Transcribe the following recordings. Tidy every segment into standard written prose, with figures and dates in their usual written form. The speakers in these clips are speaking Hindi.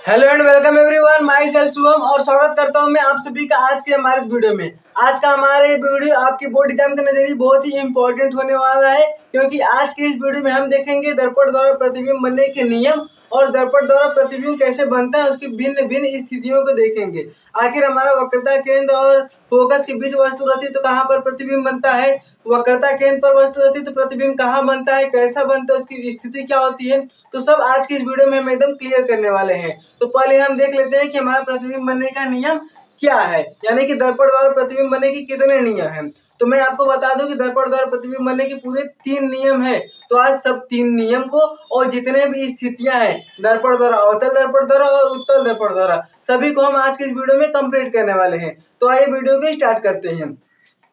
Hello and welcome everyone, my self Shubham और स्वागत करता हूं मैं आप सभी का आज के हमारे इस वीडियो में। आज का हमारा ये वीडियो आपकी बोर्ड एग्जाम के नजरिए बहुत ही इंपॉर्टेंट होने वाला है, क्योंकि आज के इस वीडियो में हम देखेंगे दर्पण द्वारा प्रतिबिंब बनने के नियम और दर्पण द्वारा प्रतिबिंब कैसे बनता है उसकी भिन्न भिन्न स्थितियों को देखेंगे। आखिर हमारा वक्रता केंद्र और फोकस के बीच वस्तु रहती है तो कहाँ पर प्रतिबिंब बनता है, वक्रता केंद्र पर वस्तु रहती है तो प्रतिबिंब कहाँ बनता है, कैसा बनता है, उसकी स्थिति क्या होती है, तो सब आज की इस वीडियो में हम एकदम क्लियर करने वाले हैं। तो पहले हम देख लेते हैं कि हमारा प्रतिबिंब बनने का नियम क्या है, यानी कि दर्पण द्वारा प्रतिबिंब बनने के कितने नियम हैं। तो मैं आपको बता दूं कि दर्पण द्वारा प्रतिबिंब बनने के पूरे 3 नियम हैं। तो आज सब 3 नियम को और जितने भी स्थितियां हैं दर्पण द्वारा, अवतल दर्पण द्वारा और उत्तल दर्पण द्वारा, सभी को हम आज के इस वीडियो में कंप्लीट करने वाले हैं। तो आइए वीडियो को स्टार्ट करते हैं।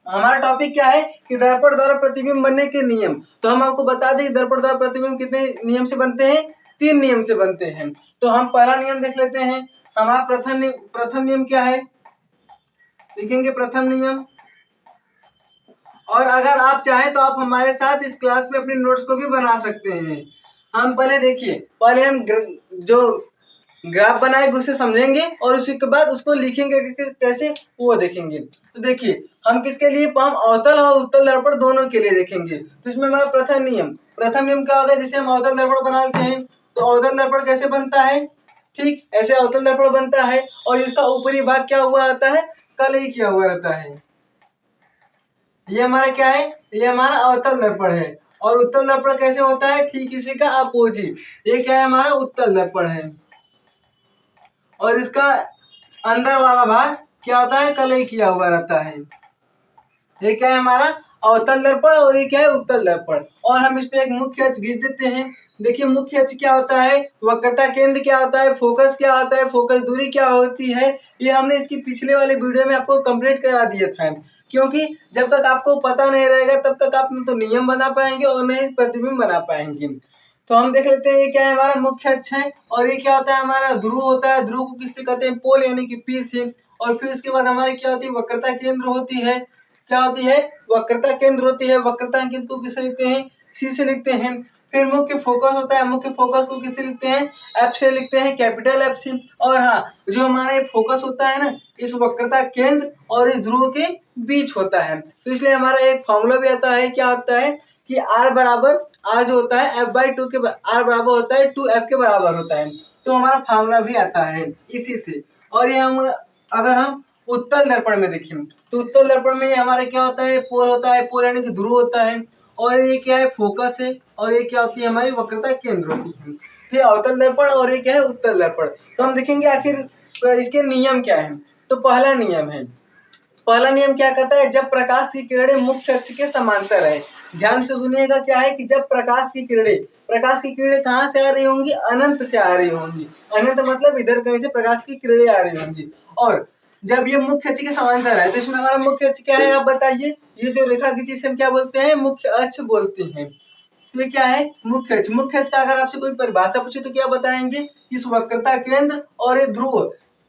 हमारा टॉपिक क्या है कि दर्पण द्वारा प्रतिबिंब बनने के नियम। तो हम आपको बता दें कि दर्पण द्वारा प्रतिबिंब कितने नियम से बनते हैं, 3 नियम से बनते हैं। तो हम पहला नियम देख लेते हैं। हमारा प्रथम नियम क्या है, लिखेंगे प्रथम नियम। और अगर आप चाहें तो आप हमारे साथ इस क्लास में अपनी नोट्स को भी बना सकते हैं। हम पहले देखिए, पहले हम जो ग्राफ बनाएंगे उसे समझेंगे और उसके बाद उसको लिखेंगे कैसे वो देखेंगे। तो देखिए, हम किसके लिए, हम अवतल और उत्तल दर्पण दोनों के लिए देखेंगे। तो इसमें हमारा प्रथम नियम क्या होगा, जैसे हम अवतल दर्पण बनाते हैं तो अवतल दर्पण कैसे बनता है, ठीक ऐसे अवतल दर्पण बनता है और इसका ऊपरी भाग क्या हुआ रहता है, कलई किया हुआ रहता है। ये हमारा क्या है, ये हमारा अवतल दर्पण है। और उत्तल दर्पण कैसे होता है, ठीक इसी का अपोजिट, ये क्या है, हमारा उत्तल दर्पण है। और इसका अंदर वाला भाग क्या होता है, कलई किया हुआ रहता है। ये क्या है, हमारा अवतल दर्पण और ये क्या है, उत्तल दर्पण। और हम इस पे एक मुख्य अक्ष खींच देते हैं। देखिए मुख्य अक्ष क्या होता है, वक्रता केंद्र क्या होता है, फोकस क्या होता है, फोकस दूरी क्या होती है, ये हमने इसकी पिछले वाले वीडियो में आपको कंप्लीट करा दिया था। क्योंकि जब तक आपको पता नहीं रहेगा तब तक आप न तो नियम बना पाएंगे और न ही प्रतिबिंब बना पाएंगे। तो हम देख लेते हैं ये क्या है, हमारा मुख्य अक्ष है। और ये क्या होता है, हमारा ध्रुव होता है। ध्रुव को किससे कहते हैं, पोल यानी कि पी से। और फिर उसके बाद हमारी क्या होती है, वक्रता केंद्र होती है। क्या होती है, वक्रता केंद्र होती है। वक्रता केंद्र को किससे लिखते हैं, सी से लिखते हैं। फिर मुख्य फोकस होता है। मुख्य फोकस को किससे लिखते हैं, एफ से लिखते हैं, कैपिटल एफ से। और हाँ, जो हमारे फोकस होता है ना, इस वक्रता केंद्र और इस ध्रुव के बीच होता है। तो इसलिए हमारा एक फॉर्मूला भी आता है, क्या आता है कि आर जो होता है f/2 के आर बराबर होता है 2f के बराबर होता है। तो हमारा फॉर्मूला भी आता है इसी से। और ये हम अगर हम उत्तल दर्पण में देखें तो उत्तल दर्पण में हमारा क्या होता है, पोल होता है। पोल यानी कि ध्रुव होता है। और ये क्या है, फोकस है। और ये क्या होती है, हमारी वक्रता केंद्र होती है। तो ये अवतल दर्पण और ये क्या है, उत्तल दर्पण। तो हम देखेंगे आखिर इसके नियम क्या है। तो पहला नियम क्या कहता है, जब प्रकाश की किरणें मुख्य अक्ष के समांतर है। ध्यान से सुनिएगा, क्या है कि जब प्रकाश की किरणें कहाँ से आ रही होंगी, अनंत से आ रही होंगी। अनंत मतलब इधर कहीं से प्रकाश की किरणें आ रही होंगी। और जब ये मुख्य अक्ष के समांतर है, तो इसमें हमारा मुख्य अक्ष क्या है, आप बताइए। ये जो रेखा खींची इसे हम क्या बोलते हैं, मुख्य अक्ष बोलते हैं। तो ये क्या है, मुख्य अक्ष। मुख्य अक्ष का अगर आपसे कोई परिभाषा पूछे तो क्या बताएंगे, इस वक्रता केंद्र और ये ध्रुव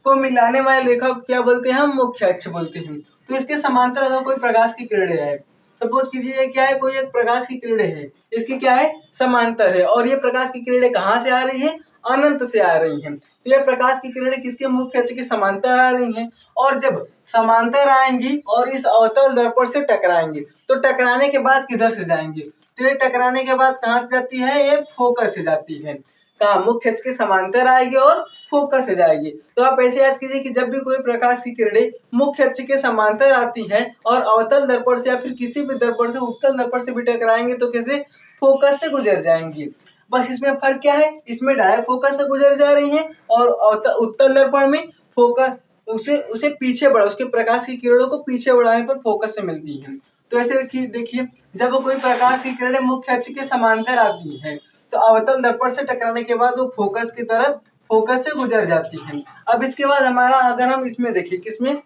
को मिलाने वाले रेखा को क्या बोलते हैं, हम मुख्य अक्ष बोलते हैं। तो इसके समांतर अगर कोई प्रकाश की किरणें है, सपोज कीजिए क्या है, कोई एक प्रकाश की किरणें है, इसकी क्या है, समांतर है। और ये प्रकाश की किरणें कहाँ से आ रही है, अनंत से आ रही हैं। तो ये प्रकाश की किरणें किसके, मुख्य अक्ष के समांतर आ रही हैं। और जब समांतर आएंगी और इस अवतल दर्पण से टकराएंगे तो टकराने के बाद किधर से जाएंगे, तो ये टकराने के बाद कहाँ से जाती है, ये फोकस से जाती है। कहाँ, मुख्य अक्ष के समांतर आएगी और फोकस से जाएगी। तो आप ऐसे याद कीजिए कि जब भी कोई प्रकाश की किरणें मुख्य अक्ष के समांतर आती है और अवतल दर्पण से या फिर किसी भी दर्पण से, उत्तल दर्पण से भी टकराएंगे तो कैसे, फोकस से गुजर जाएंगी। बस इसमें फर्क क्या है, इसमें डायरेक्ट फोकस से गुजर जा रही है और उत्तल दर्पण में फोकस उसे पीछे बढ़ा, उसके प्रकाश की किरणों को पीछे बढ़ाने पर फोकस से मिलती है। तो ऐसे देखिए, जब कोई प्रकाश की किरणें मुख्य अक्ष के समांतर आती है तो अवतल दर्पण से टकराने के बाद वो फोकस से गुजर जाती है। अब इसके बाद हमारा अगर हम इसमें देखिए, किसमें,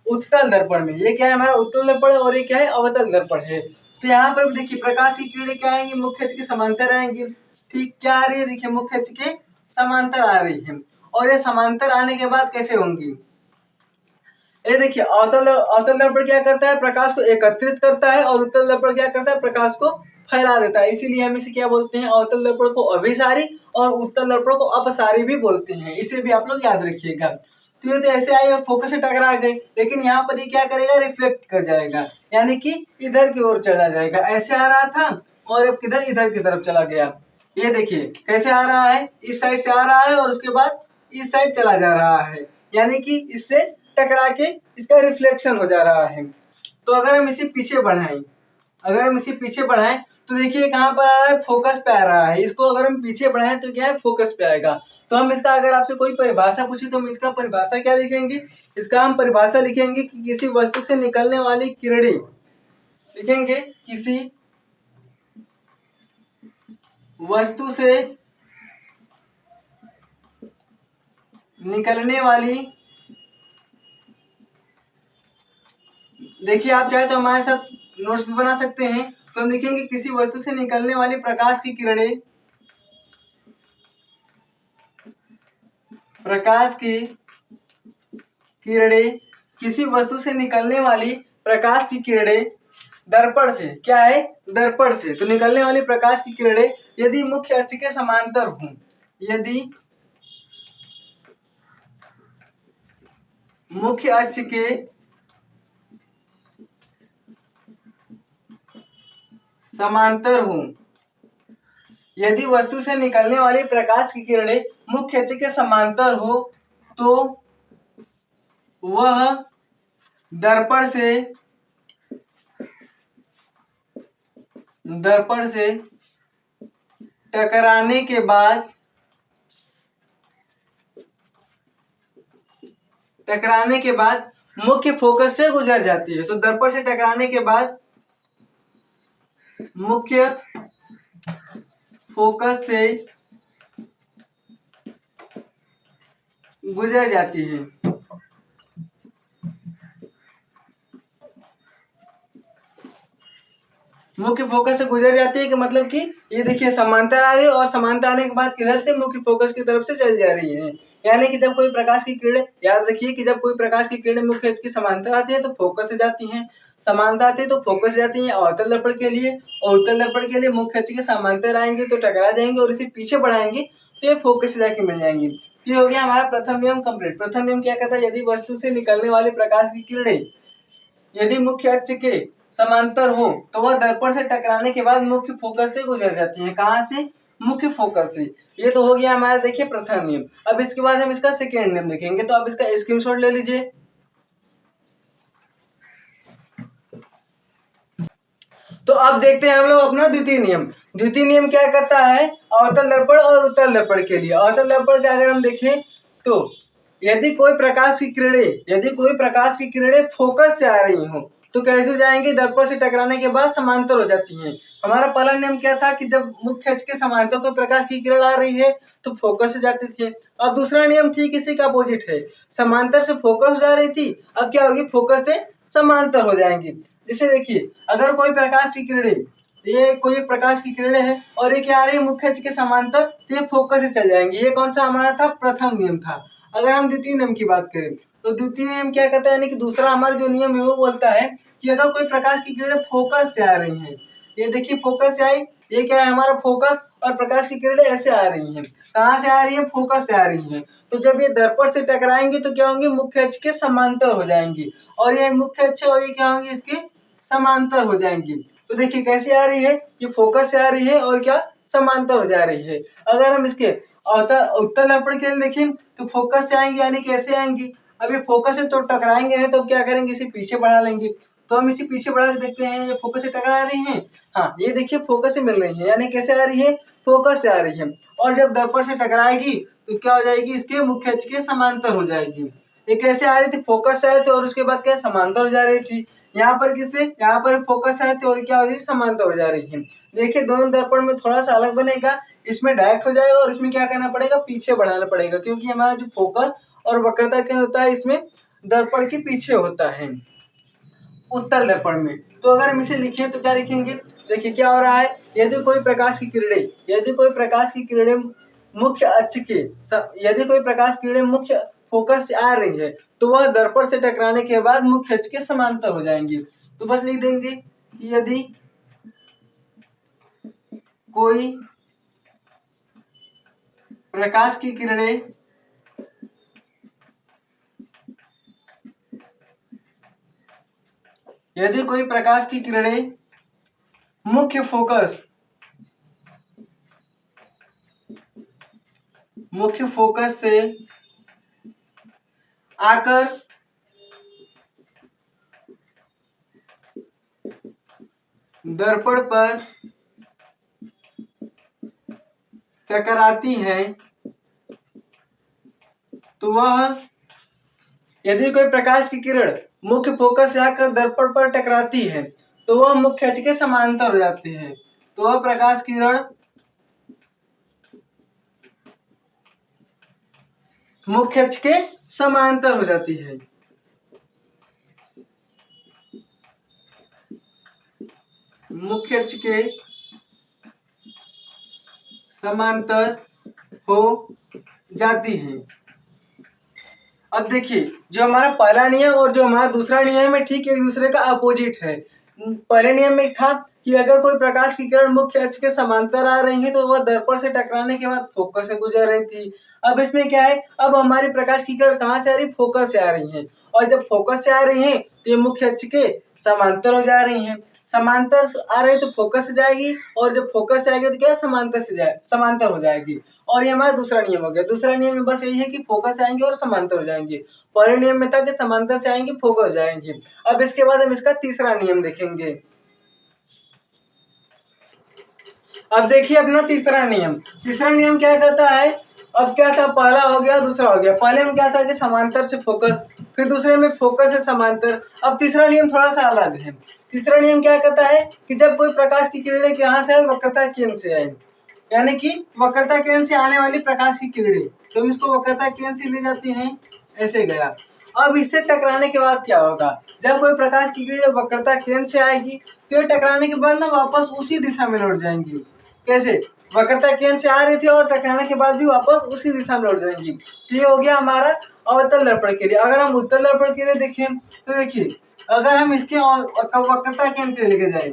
उत्तल दर्पण में, ये क्या है, हमारा उत्तल दर्पण है और ये क्या है, अवतल दर्पण है। तो यहाँ पर देखिए प्रकाश की किरणें क्या आएंगी, मुख्य अक्ष के समांतर आएंगी। ठीक, क्या आ रही है, देखिए मुख्य अक्ष के समांतर आ रही है। और ये समांतर आने के बाद कैसे होंगी, ये देखिए अवतल दर्पण क्या करता है, प्रकाश को एकत्रित करता है और उत्तल दर्पण क्या करता है, प्रकाश को फैला देता है, इसीलिए हम इसे क्या बोलते हैं, अवतल दर्पण को अभिसारी और उत्तल दर्पण को अपसारी भी बोलते हैं। इसे भी आप लोग याद रखिएगा। तो ये तो ऐसे आई और फोकस से टकरा गए, लेकिन यहाँ पर ये क्या करेगा, रिफ्लेक्ट कर जाएगा, यानी कि इधर की ओर चला जाएगा। ऐसे आ रहा था और अब किधर, इधर की तरफ चला गया। ये देखिए कैसे आ रहा है, इस साइड से आ रहा है और उसके बाद इस साइड चला जा रहा है, यानी कि इससे टकरा के इसका रिफ्लेक्शन हो जा रहा है। तो अगर हम इसे पीछे बढ़ाएं, तो देखिए कहाँ पर आ रहा है, फोकस पे आ रहा है। इसको अगर हम पीछे बढ़ाएं तो क्या है, फोकस पे आएगा। तो हम इसका अगर आपसे कोई परिभाषा पूछे तो हम इसका परिभाषा क्या लिखेंगे, इसका हम परिभाषा लिखेंगे कि किसी वस्तु से निकलने वाली किरणें, लिखेंगे किसी वस्तु से निकलने वाली, देखिए आप चाहे तो हमारे साथ नोट्स भी बना सकते हैं। तो हम लिखेंगे किसी वस्तु से निकलने वाली प्रकाश की किरणें, किसी वस्तु से निकलने वाली प्रकाश की किरणें दर्पण से, क्या है, दर्पण से, तो निकलने वाली प्रकाश की किरणें यदि मुख्य अक्ष के समांतर हों, यदि मुख्य अक्ष के समांतर हों, यदि वस्तु से निकलने वाली प्रकाश की किरणें मुख्य अक्ष के समांतर हो तो वह दर्पण से टकराने के बाद मुख्य फोकस से गुजर जाती है। तो दर्पण से टकराने के बाद मुख्य फोकस से गुजर जाती है। मुख्य फोकस से गुजर जाती है कि मतलब कि ये देखिए समांतर आ रही है और समांतर आने के बाद किधर से, मुख्य फोकस की तरफ से चल जा रही है। यानी कि जब कोई प्रकाश की किरणें, याद रखिए कि जब कोई प्रकाश की किरणें मुख्य अक्ष के समांतर आती है तो फोकस से जाती हैं, समांतर आती है तो फोकस से जाती है अवतल दर्पण के लिए, और उत्तल दर्पण के लिए मुख्य अक्ष के समांतर आएंगे तो टकरा जाएंगे और इसे पीछे बढ़ाएंगे तो ये फोकस से जाके मिल जाएंगे। तो ये हो गया हमारा प्रथम नियम कंप्लीट। प्रथम नियम क्या कहता है, यदि वस्तु से निकलने वाली प्रकाश की किरणें यदि मुख्य अक्ष के समांतर हो तो वह दर्पण से टकराने के बाद मुख्य फोकस से गुजर जाती है। कहां से, मुख्य फोकस से। ये तो हो गया हमारा देखिए प्रथम नियम। अब इसके बाद हम इसका सेकेंड नियम लिखेंगे, तो आप इसका स्क्रीनशॉट ले लीजिए। तो अब देखते हैं हम लोग अपना द्वितीय नियम। द्वितीय नियम क्या कहता है, अवतल दर्पण और उत्तल दर्पण के लिए। अवतल दर्पण का अगर हम देखें तो यदि कोई प्रकाश की किरणें फोकस से आ रही हो तो कैसे हो जाएंगी, दर्पण से टकराने के बाद समांतर हो जाती हैं। हमारा पहला नियम क्या था कि जब मुख्य अक्ष के समांतर कोई प्रकाश की किरण आ रही है तो फोकस से जाती थी। अब दूसरा नियम ठीक इसी का अपोजिट है, समांतर से फोकस जा रही थी, अब क्या होगी, फोकस से समांतर हो जाएंगी। जैसे देखिए अगर कोई प्रकाश की किरणें, ये कोई प्रकाश की किरणें है और ये क्या आ रही है मुख्य अक्ष के समांतर, तो ये फोकस से चल जाएंगे। ये कौन सा हमारा था, प्रथम नियम था। अगर हम द्वितीय नियम की बात करें तो द्वितीय नियम क्या कहता है, यानी कि दूसरा हमारा जो नियम है वो बोलता है कि अगर कोई प्रकाश की किरणें फोकस से आ रही हैं, ये देखिए फोकस से आई, ये क्या है हमारा फोकस, और प्रकाश की किरणें ऐसे आ रही हैं, कहाँ से आ रही है, फोकस से आ रही हैं। तो जब ये दर्पण से टकराएंगे तो क्या होंगे, मुख्य अक्ष के समांतर हो जाएंगी, और ये मुख्य अक्ष और ये क्या होंगे, इसके समांतर हो जाएंगी। तो देखिए कैसे आ रही है, ये फोकस से आ रही है और क्या, समांतर हो जा रही है। अगर हम इसके उत्तल दर्पण के लिए देखें तो फोकस से आएंगे, यानी कैसे आएंगी, अब ये फोकस से तो टकराएंगे नहीं, तो क्या करेंगे, इसे पीछे बढ़ा लेंगे। तो हम इसे पीछे बढ़ा के देखते हैं, ये फोकस से टकरा रही हैं, हाँ ये देखिए फोकस से मिल रही है, यानी कैसे आ रही है, फोकस से आ रही है। और जब दर्पण से टकराएगी तो क्या हो जाएगी, इसके मुख्य अक्ष के समांतर हो जाएगी। ये कैसे आ रही थी, फोकस से आए थे और उसके बाद क्या समांतर हो जा रही थी। यहाँ पर किससे, यहाँ पर फोकस आए थे और क्या हो रही है, समांतर हो जा रही है। देखिए दोनों दर्पण में थोड़ा सा अलग बनेगा, इसमें डायरेक्ट हो जाएगा और इसमें क्या करना पड़ेगा, पीछे बढ़ाना पड़ेगा, क्योंकि हमारा जो फोकस और वक्रता केंद्र होता है इसमें दर्पण के पीछे होता है उत्तल दर्पण में। तो अगर हम इसे लिखें तो क्या लिखेंगे, देखिए क्या हो रहा है, यदि कोई प्रकाश की किरणें मुख्य अक्ष के, यदि कोई प्रकाश की किरणें मुख्य फोकस से आ रही है तो वह दर्पण से टकराने के बाद मुख्य अक्ष के समांतर हो जाएंगी। तो बस लिख देंगे कि यदि कोई प्रकाश की किरणें यदि कोई प्रकाश की किरणें मुख्य फोकस से आकर दर्पण पर टकराती है तो वह यदि कोई प्रकाश की किरण मुख्य फोकस से आकर दर्पण पर टकराती है तो वह मुख्य अक्ष के समांतर हो जाती है। तो वह प्रकाश किरण मुख्य अक्ष के समांतर हो जाती है। मुख्य अक्ष के समांतर हो जाती है। अब देखिए, जो हमारा पहला नियम और जो हमारा दूसरा नियम है ठीक एक दूसरे का अपोजिट है। पहले नियम में था कि अगर कोई प्रकाश की किरण मुख्य अक्ष के समांतर आ रही है तो वह दर्पण से टकराने के बाद फोकस से गुजर रही थी। अब इसमें क्या है, अब हमारी प्रकाश की किरण कहाँ से आ रही, फोकस से आ रही है, और जब फोकस से आ रही है तो ये मुख्य अक्ष के समांतर हो जा रही है। समांतर आ रही तो फोकस से जाएगी, और जब फोकस से आएगी तो क्या समांतर हो जाएगी। और ये हमारा दूसरा नियम हो गया। दूसरा नियम में बस यही है कि फोकस से आएंगे और समांतर हो जाएंगे। पहले नियम में था कि समांतर से आएंगे फोकस हो जाएंगे। अब इसके बाद हम इसका तीसरा नियम देखेंगे। अब देखिए अपना तीसरा नियम क्या कहता है। अब क्या था, पहला हो गया दूसरा हो गया। पहले में क्या था कि समांतर से फोकस, फिर दूसरे में फोकस से समांतर। अब तीसरा नियम थोड़ा सा अलग है। तीसरा नियम क्या कहता है कि जब कोई प्रकाश की किरणें कहाँ से आए, वक्रता केंद्र से आए, यानी कि वक्रता केंद्र से आने वाली प्रकाश की किरणें, तो हम इसको वक्रता केंद्र से ले जाते हैं, ऐसे गया। अब इससे टकराने के बाद क्या होगा, जब कोई प्रकाश की किरणें वक्रता केंद्र से आएगी तो ये टकराने के बाद ना वापस उसी दिशा में लौट जाएंगी। कैसे, वक्रता केंद्र से आ रही थी और टकराने के बाद भी वापस उसी दिशा में लौट जाएंगी। तो ये हो गया हमारा अवतल दर्पण किरण। अगर हम उत्तल दर्पण किरण देखें तो देखिए, अगर हम इसके वक्रता केंद्र से लेके जाए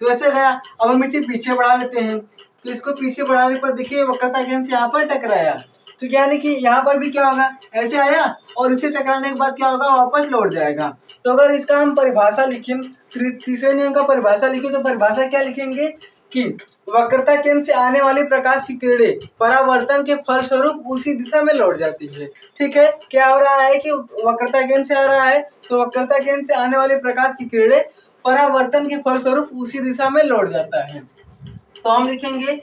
तो ऐसे गया। अब हम इसे पीछे बढ़ा लेते हैं, तो इसको पीछे बढ़ाने पर देखिए वक्रता केंद्र से यहाँ पर टकराया, तो यानी कि यहाँ पर भी क्या होगा, ऐसे आया और इसे टकराने के बाद क्या होगा, वापस लौट जाएगा। तो अगर इसका हम परिभाषा लिखें, तीसरे नियम का परिभाषा लिखें, तो परिभाषा क्या लिखेंगे कि वक्रता केंद्र से आने वाली प्रकाश की किरणें परावर्तन के फलस्वरूप उसी दिशा में लौट जाती है। ठीक है, क्या हो रहा है कि वक्रता केंद्र से आ रहा है तो वक्रता केंद्र से आने वाली प्रकाश की किरणें परावर्तन के फलस्वरूप उसी दिशा में लौट जाता है। तो हम लिखेंगे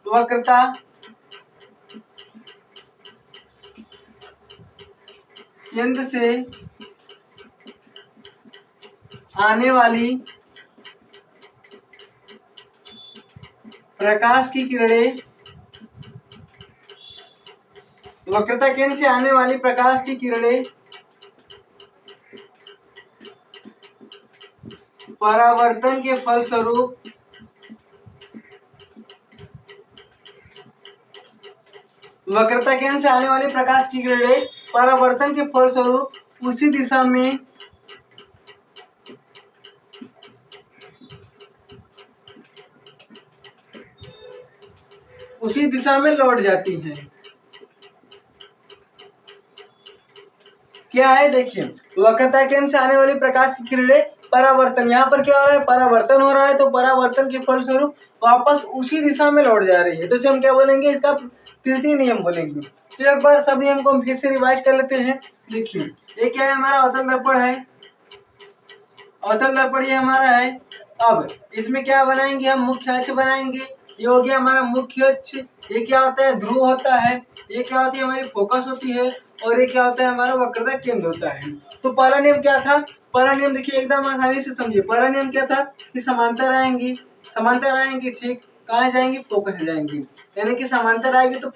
वक्रता केंद्र से आने वाली प्रकाश की किरणें, वक्रता केंद्र से आने वाली प्रकाश की किरणें परावर्तन के फलस्वरूप वक्रता केंद्र से आने वाली प्रकाश की किरणें परावर्तन के फलस्वरूप उसी दिशा में लौट जाती हैं। क्या है, देखिए वक्रता केंद्र से आने वाली प्रकाश की किरणें परावर्तन, यहाँ पर क्या हो रहा है, परावर्तन हो रहा है, तो परावर्तन के फलस्वरूप वापस उसी दिशा में लौट जा रही है। तो इसे हम क्या बोलेंगे, इसका तृतीय नियम बोलेंगे। तो एक बार सब नियम को हम फिर से रिवाइज कर लेते हैं। देखिए ये क्या है, हमारा अवतल दर्पण है, अवतल दर्पण ये हमारा है। अब इसमें क्या बनाएंगे हम, मुख्य अक्ष बनाएंगे। ये हो गया हमारा मुख्य अक्ष। ये क्या होता है, ध्रुव होता है। ये क्या होती है, हमारी फोकस होती है। और ये क्या होता है, हमारा वक्रता केंद्र होता है। तो पहला नियम क्या था, पहला नियम देखिए एकदम आसानी से समझिए। पहला नियम क्या था कि समांतर आएंगी, ठीक, कहाँ जाएंगी, फोकस से जाएंगी, यानी कि समांतर आएगी तो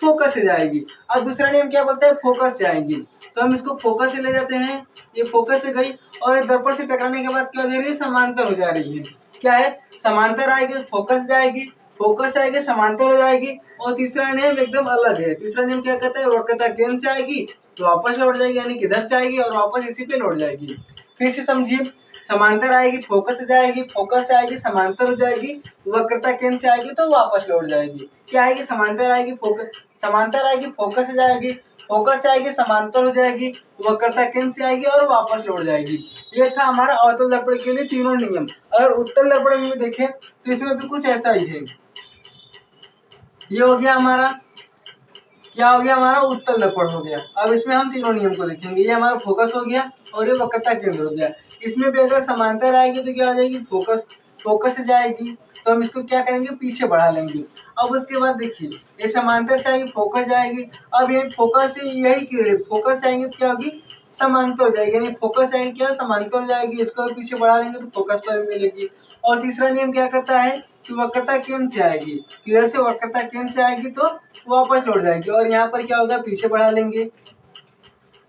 फोकस से जाएगी। अब दूसरा नियम क्या बोलता है, फोकस से आएंगी, तो हम इसको फोकस से ले जाते हैं। ये फोकस से गई और ये दर्पण से टकराने के बाद क्या हो रही है, समांतर हो जा रही है। क्या है, समांतर आएगी फोकस जाएगी, फोकस से आएगी समांतर हो जाएगी। और तीसरा नियम एकदम अलग है। तीसरा नियम क्या कहता है, वक्रता केंद्र से आएगी तो वापस लौट जाएगी, यानी कि इधर से आएगी और वापस इसी पे लौट जाएगी। फिर से समझिए, समांतर आएगी फोकस से जाएगी, फोकस से आएगी समांतर हो जाएगी, वक्रता केंद्र से आएगी तो वापस लौट जाएगी। क्या आएगी? समांतर आएगी फोकस, समांतर आएगी फोकस से जाएगी, फोकस से आएगी समांतर हो जाएगी, वक्रता केंद्र से आएगी और वापस लौट जाएगी। ये था हमारा अवतल दर्पण के लिए तीनों नियम। अगर उत्तल दर्पण में देखें तो इसमें भी कुछ ऐसा ही है। ये हो गया हमारा, क्या हो गया? हमारा उत्तल दर्पण हो गया। अब इसमें हम तीनों नियम को देखेंगे। ये हमारा फोकस हो गया और ये वक्रता केंद्र हो गया। इसमें भी अगर समांतर आएगी तो क्या हो जाएगी? फोकस, फोकस से जाएगी तो हम इसको क्या करेंगे? पीछे बढ़ा लेंगे। अब उसके बाद देखिए, ये समांतर से आएगी, फोकस जाएगी। अब ये फोकस से यही किरण फोकस से आएंगे तो क्या होगी? समांतर हो जाएगी, यानी फोकस आएगी क्या? समांतर हो जाएगी। इसको भी पीछे बढ़ा लेंगे तो फोकस पर मिलेगी। और तीसरा नियम क्या कहता है कि वक्रता केंद्र से आएगी, किधर से? वक्रता केंद्र से आएगी तो वापस लौट जाएगी। और यहाँ पर क्या होगा? पीछे बढ़ा लेंगे।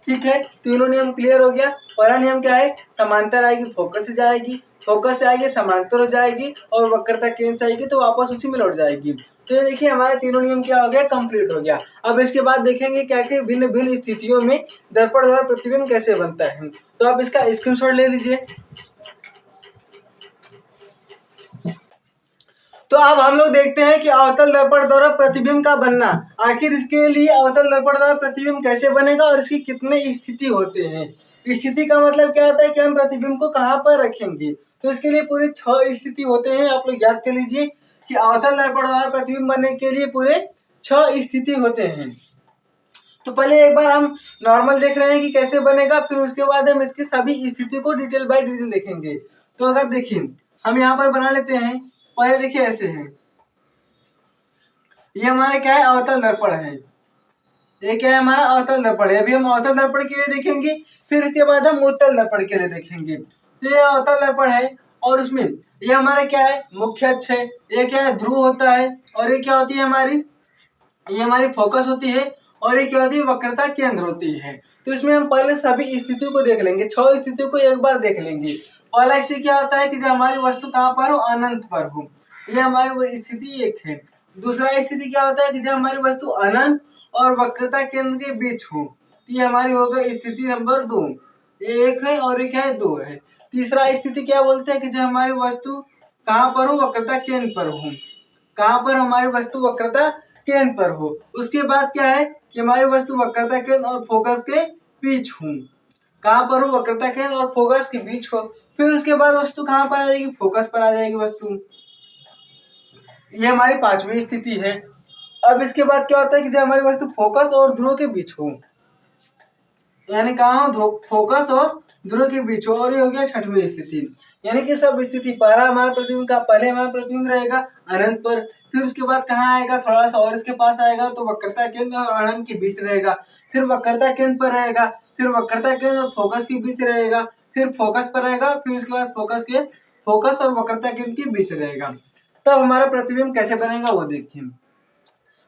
ठीक है, तीनों नियम क्लियर हो गया। पहला नियम क्या है? समांतर आएगी, फोकस से जाएगी, फोकस से आएगी समांतर हो जाएगी और वक्रता केंद्र से आएगी तो वापस उसी में लौट जाएगी। तो ये देखिए हमारे तीनों नियम क्या हो गया? कंप्लीट हो गया। अब इसके बाद देखेंगे क्या कि भिन्न भिन्न स्थितियों में दर्पण द्वारा प्रतिबिंब कैसे बनता है। तो आप इसका स्क्रीनशॉट ले लीजिए। तो अब हम लोग देखते हैं कि अवतल दर्पण द्वारा प्रतिबिंब का बनना। आखिर इसके लिए अवतल दर्पण द्वारा प्रतिबिंब कैसे बनेगा और इसकी कितने स्थिति होते हैं। स्थिति का मतलब क्या होता है कि हम प्रतिबिंब को कहाँ पर रखेंगे। तो इसके लिए पूरे 6 स्थिति होते हैं। आप लोग याद कर लीजिए कि अवतल दर्पण द्वारा प्रतिबिंब बनने के लिए पूरे 6 स्थिति होते हैं। तो पहले एक बार हम नॉर्मल देख रहे हैं कि कैसे बनेगा, फिर उसके बाद हम इसकी सभी स्थिति को डिटेल बाय डिटेल देखेंगे। तो अगर देखिए हम यहाँ पर बना लेते हैं। पहले देखिए ऐसे है, ये हमारे क्या है? अवतल दर्पण है। ये क्या है? हमारा अवतल दर्पण है। अभी हम अवतल दर्पण के लिए देखेंगे, फिर इसके बाद हम उत्तल दर्पण के लिए देखेंगे। तो ये अवतल दर्पण है और उसमें ये हमारा क्या है? मुख्य अक्ष है। ये क्या है? ध्रुव होता है। और ये क्या होती है हमारी? ये हमारी फोकस होती है। और ये क्या होती है? वक्रता केंद्र होती है। तो इसमें हम पहले सभी स्थितियों को देख लेंगे, 6 स्थितियों को एक बार देख लेंगे। पहला स्थिति क्या होता है कि जब हमारी वस्तु कहाँ पर हो? अनंत पर हो। ये हमारी वो स्थिति 1 है। दूसरा स्थिति क्या होता है कि जब हमारी वस्तु अनंत और वक्रता केंद्र के बीच हो, तो ये हमारी होगा स्थिति नंबर 2। ये 1 है और एक है 2 है। तीसरा स्थिति क्या बोलते हैं कि जब हमारी वस्तु कहाँ पर हो? वक्रता केंद्र पर हो। कहाँ पर? हमारी वस्तु वक्रता केंद्र पर हो। उसके बाद क्या है कि हमारी वस्तु वक्रता केंद्र और फोकस के बीच हो। कहाँ पर हो? वक्रता केंद्र और फोकस के बीच हो। फिर उसके बाद वस्तु कहाँ पर आ जाएगी? फोकस पर आ जाएगी वस्तु। ये हमारी 5वीं स्थिति है। अब इसके बाद क्या होता है कि जब हमारी वस्तु फोकस और ध्रुव के बीच हो, यानी कहाँ हो? फोकस और ध्रुव के बीच हो। और ये हो गया 6वीं स्थिति। यानी कि सब स्थिति पहला हमारा प्रतिबिंब का पहले हमारा प्रतिबिंब रहेगा अनंत पर, फिर उसके बाद कहाँ आएगा? थोड़ा सा और इसके पास आएगा तो वक्रता केंद्र और अनंत के बीच रहेगा। फिर वक्रता केंद्र पर रहेगा, फिर वक्रता केंद्र और फोकस के बीच रहेगा, फिर फोकस पर रहेगा, फिर उसके बाद फोकस और वक्रता केंद्र के बीच रहेगा। तब हमारा प्रतिबिंब कैसे बनेगा वो देखिए।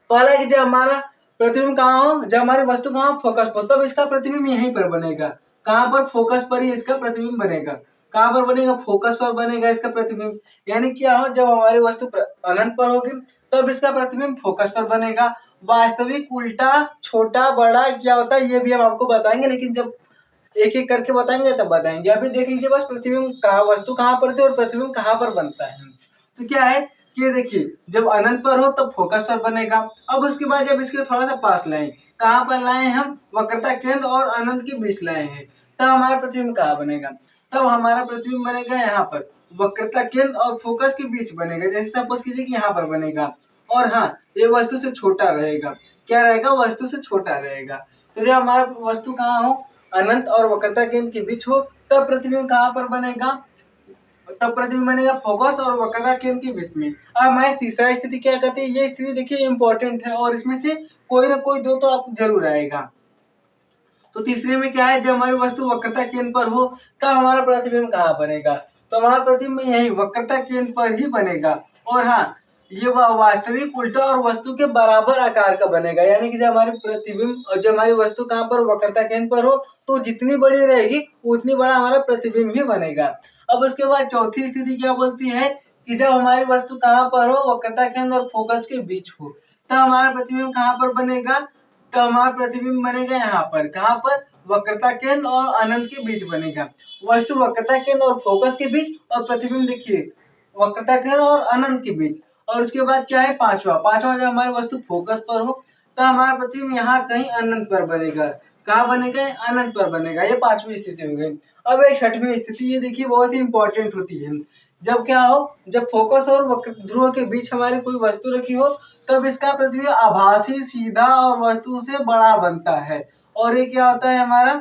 पहला है कि जब हमारा प्रतिबिंब कहाँ हो? जब हमारी वस्तु कहाँ हो? फोकस पर, तब इसका प्रतिबिंब यहीं पर बनेगा। कहाँ पर? फोकस पर ही इसका प्रतिबिंब बनेगा। कहाँ पर बनेगा? फोकस पर बनेगा इसका प्रतिबिंब। यानी क्या हो? जब हमारी वस्तु अनंत पर होगी तब इसका प्रतिबिंब फोकस पर बनेगा। वास्तविक, उल्टा, छोटा, बड़ा क्या होता है ये भी हम आपको बताएंगे, लेकिन जब एक एक करके बताएंगे तब बताएंगे। अभी देख लीजिए बस प्रतिबिंब कहाँ, वस्तु कहाँ पर थी और प्रतिबिंब कहाँ पर बनता है। तो क्या है कि देखिए जब अनंत पर हो तब फोकस पर बनेगा। अब उसके बाद जब इसके थोड़ा सा पास लाए, कहाँ पर लाए हम? वक्रता केंद्र और अनंत के बीच लाए हैं, तब हमारा प्रतिबिंब कहाँ बनेगा? तब हमारा प्रतिबिंब बनेगा यहाँ पर, वक्रता केंद्र और फोकस के बीच बनेगा। जैसे सपोज कीजिए कि यहाँ पर बनेगा। और हाँ, ये वस्तु से छोटा रहेगा। क्या रहेगा? वस्तु से छोटा रहेगा। तो जब हमारा वस्तु कहाँ हो? अनंत और वक्रता केंद्र के बीच हो, तब प्रतिबिंब कहाँ पर बनेगा? तब प्रतिबिंब बनेगा फोकस और वक्रता केंद्र के बीच में। अब हमारी तीसरा स्थिति क्या कहती है? ये स्थिति देखिए इंपॉर्टेंट है और इसमें से कोई ना कोई दो तो आपको जरूर आएगा। तो तीसरे में क्या है? जब हमारी वस्तु वक्रता केंद्र पर हो तब हमारा प्रतिबिंब कहाँ बनेगा? तो हमारा प्रतिबिंब यही वक्रता केंद्र पर ही बनेगा। और हाँ, ये वास्तविक, उल्टा और वस्तु के बराबर आकार का बनेगा। यानी कि जब हमारी प्रतिबिंब और जब हमारी वस्तु कहाँ पर? वक्रता केंद्र पर हो, तो जितनी बड़ी रहेगी उतनी बड़ा हमारा प्रतिबिंब ही बनेगा। अब उसके बाद चौथी स्थिति क्या बोलती है कि जब हमारी वस्तु कहाँ पर हो? वक्रता केंद्र और फोकस के बीच हो, तब हमारा प्रतिबिंब कहाँ पर बनेगा? तो हमारा प्रतिबिंब बनेगा यहाँ पर। कहाँ पर? वक्रता केंद्र और अनंत के बीच बनेगा। वस्तु वक्रता केंद्र और फोकस के बीच, और प्रतिबिंब देखिए वक्रता केंद्र और अनंत के बीच। और उसके बाद क्या है पांचवा, जब हमारी वस्तु फोकस पर हो तो हमारा प्रतिबिंब यहाँ कहीं अनंत पर बनेगा। कहाँ बनेगा? अनंत पर बनेगा। ये पांचवी स्थिति हो गई। अब एक छठवीं स्थिति, ये देखिए बहुत ही इंपॉर्टेंट होती है। जब क्या हो, जब फोकस और वक्र ध्रुव के बीच हमारी कोई वस्तु रखी हो तब इसका प्रतिबिंब आभासी, सीधा और वस्तु से बड़ा बनता है। और ये क्या होता है, हमारा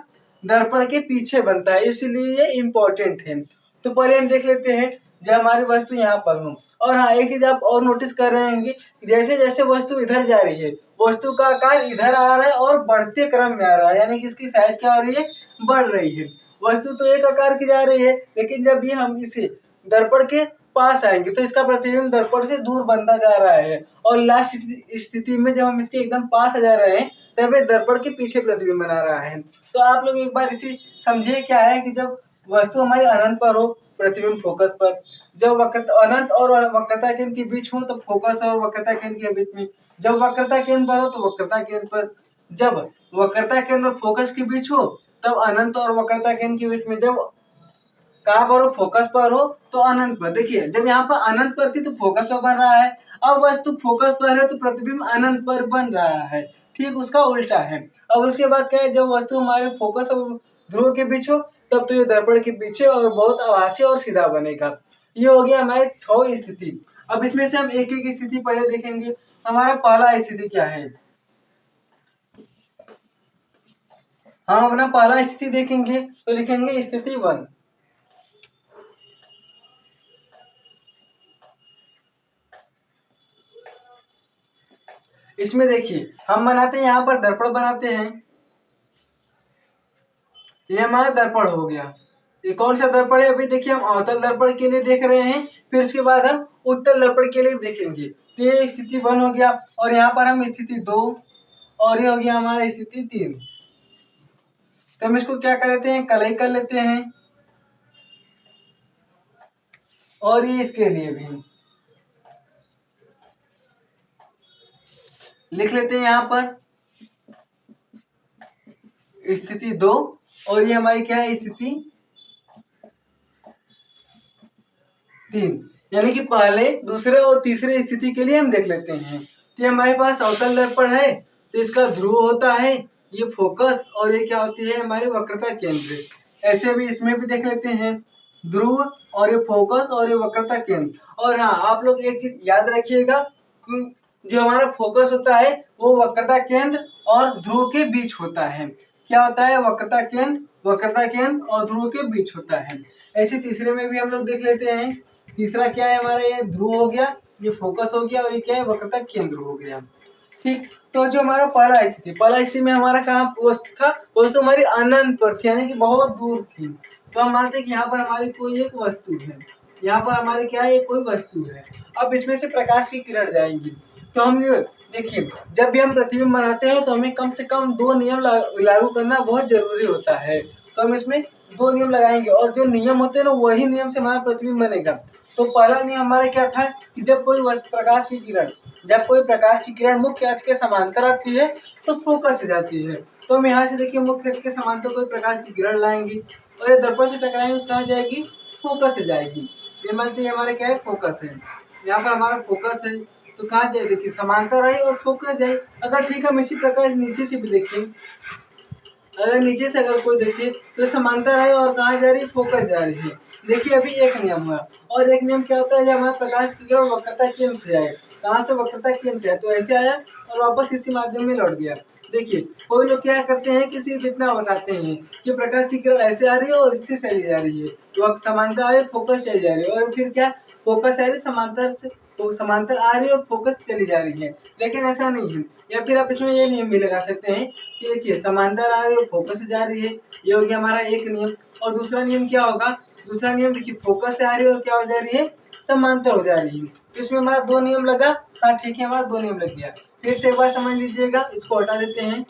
दर्पण के पीछे बनता है, इसलिए ये इम्पोर्टेंट है। तो पहले हम देख लेते हैं जब हमारी वस्तु यहाँ पर हो। और हाँ, एक चीज आप और नोटिस कर रहे होंगे, जैसे जैसे वस्तु इधर जा रही है वस्तु का आकार इधर आ रहा है और बढ़ते क्रम में आ रहा है, यानी कि इसकी साइज क्या हो रही है, बढ़ रही है। वस्तु तो एक आकार की जा रही है, लेकिन जब ये हम इसे दर्पण के पास आएंगे तो इसका प्रतिबिंब दर्पण से दूर बनता जा रहा है। और लास्ट स्थिति में जब हम इसके एकदम पास आ जा रहे हैं तब ये दर्पण के पीछे प्रतिबिंब बना रहा है। तो आप लोग एक बार इसे समझिए, क्या है कि जब वस्तु हमारी अनंत पर हो प्रतिबिंब फोकस पर, जब अनंत और वक्रता केंद्र के बीच हो तो फोकस और वक्रता केंद्र के बीच में, जब वक्रता केंद्र पर हो तो वक्रता केंद्र पर, जब वक्रता केंद्र और फोकस के बीच हो तब अनंत और वक्रता केंद्र के बीच में, जब कहाँ पर हो, फोकस पर हो तो अनंत पर। देखिए जब यहाँ पर अनंत पर थी तो फोकस पर बन रहा है, अब वस्तु फोकस पर है तो प्रतिबिंब अनंत पर बन रहा है। ठीक उसका उल्टा है। अब उसके बाद क्या है, जब वस्तु हमारे फोकस और ध्रुव के बीच हो तब तो ये दर्पण के पीछे और बहुत आभासी और सीधा बनेगा। ये हो गया हमारी 6 स्थिति। अब इसमें से हम एक एक स्थिति पहले देखेंगे। हमारा पहला स्थिति क्या है, हम अपना पहला स्थिति देखेंगे तो लिखेंगे स्थिति 1। इसमें देखिए हम बनाते हैं, यहाँ पर दर्पण बनाते हैं, ये हमारा दर्पण हो गया। ये कौन सा दर्पण है, अभी देखिए हम अवतल दर्पण के लिए देख रहे हैं, फिर उसके बाद हम उत्तल दर्पण के लिए देखेंगे। तो ये स्थिति 1 हो गया, और यहाँ पर हम स्थिति 2, और ये हो गया हमारा स्थिति 3। तो हम इसको क्या कर लेते हैं, कलई कर लेते हैं, और ये इसके लिए भी लिख लेते हैं यहाँ पर स्थिति 2, और ये हमारी क्या है, स्थिति 3। यानी कि पहले, दूसरे और तीसरे स्थिति के लिए हम देख लेते हैं। तो हमारे पास अवतल दर्पण है तो इसका ध्रुव होता है ये फोकस, और ये क्या होती है हमारी वक्रता केंद्र। ऐसे भी इसमें भी देख लेते हैं, ध्रुव और ये फोकस और ये वक्रता केंद्र। और हाँ, आप लोग एक चीज याद रखिएगा, जो हमारा फोकस होता है वो वक्रता केंद्र और ध्रुव के बीच होता है। क्या होता है, वक्रता केंद्र और ध्रुव के बीच होता है। ऐसे तीसरे में भी हम लोग देख लेते हैं। तीसरा क्या है हमारा, ये ध्रुव हो गया, ये फोकस हो गया, और ये क्या है, वक्रता केंद्र हो गया। ठीक, तो जो हमारा पहला स्थिति में हमारा कहाँ वस्तु था, वस्तु हमारी अनंत पर थी, यानी कि बहुत दूर थी। तो हम मानते हैं कि यहाँ पर हमारी कोई एक वस्तु है, यहाँ पर हमारी क्या है, कोई वस्तु है। अब इसमें से प्रकाश की किरण जाएंगी, तो हम ये देखिए, जब भी हम प्रतिबिंब बनाते हैं तो हमें कम से कम 2 नियम लागू करना बहुत जरूरी होता है। तो हम इसमें 2 नियम लगाएंगे, और जो नियम होते हैं ना वही नियम से हमारा प्रतिबिंब बनेगा। तो पहला नियम हमारा क्या था कि जब कोई प्रकाश की किरण मुख्य अक्ष के समांतर आती है तो फोकस से जाती है। तो हम यहाँ से देखिए मुख्य अक्ष के समांतर कोई प्रकाश की किरण लाएंगे और ये दर्पण से टकराएंगे, कहाँ जाएगी, फोकस से जाएगी। ये मानते हैं हमारा क्या है, फोकस है। यहाँ पर हमारा फोकस है तो कहाँ जाए, देखिए समांतर है और फोकस जाए। अगर ठीक हम इसी प्रकार नीचे से भी देखें, अगर नीचे से अगर कोई देखे तो समांतर है और कहाँ जा रही है, फोकस जा रही है। देखिए अभी एक नियम हुआ, और एक नियम क्या होता है, जब हमारे प्रकाश की किरण वक्रता केंद्र से आए, कहाँ से, वक्रता केंद्र से आए, तो ऐसे आया और वापस इसी माध्यम में लौट गया। देखिए कोई लोग क्या करते हैं कि सिर्फ इतना बताते हैं कि प्रकाश की किरण ऐसे आ रही है और इससे चली जा रही है, तो समांतर आ रही है, फोकस चली जा रही है, और फिर क्या, फोकस आ रही है समांतर से, तो समांतर आ रही है और फोकस चली जा रही है। लेकिन ऐसा नहीं है। या फिर आप इसमें ये नियम भी लगा सकते हैं कि देखिए समांतर आ रही है, फोकस से जा रही है, ये हो गया हमारा एक नियम। और दूसरा नियम क्या होगा, दूसरा नियम देखिए फोकस से आ रही है और क्या हो जा रही है, समांतर हो जा रही है। तो इसमें हमारा 2 नियम लगा, हाँ ठीक है, हमारा 2 नियम लग गया। फिर से एक बार समझ लीजिएगा, इसको हटा देते हैं,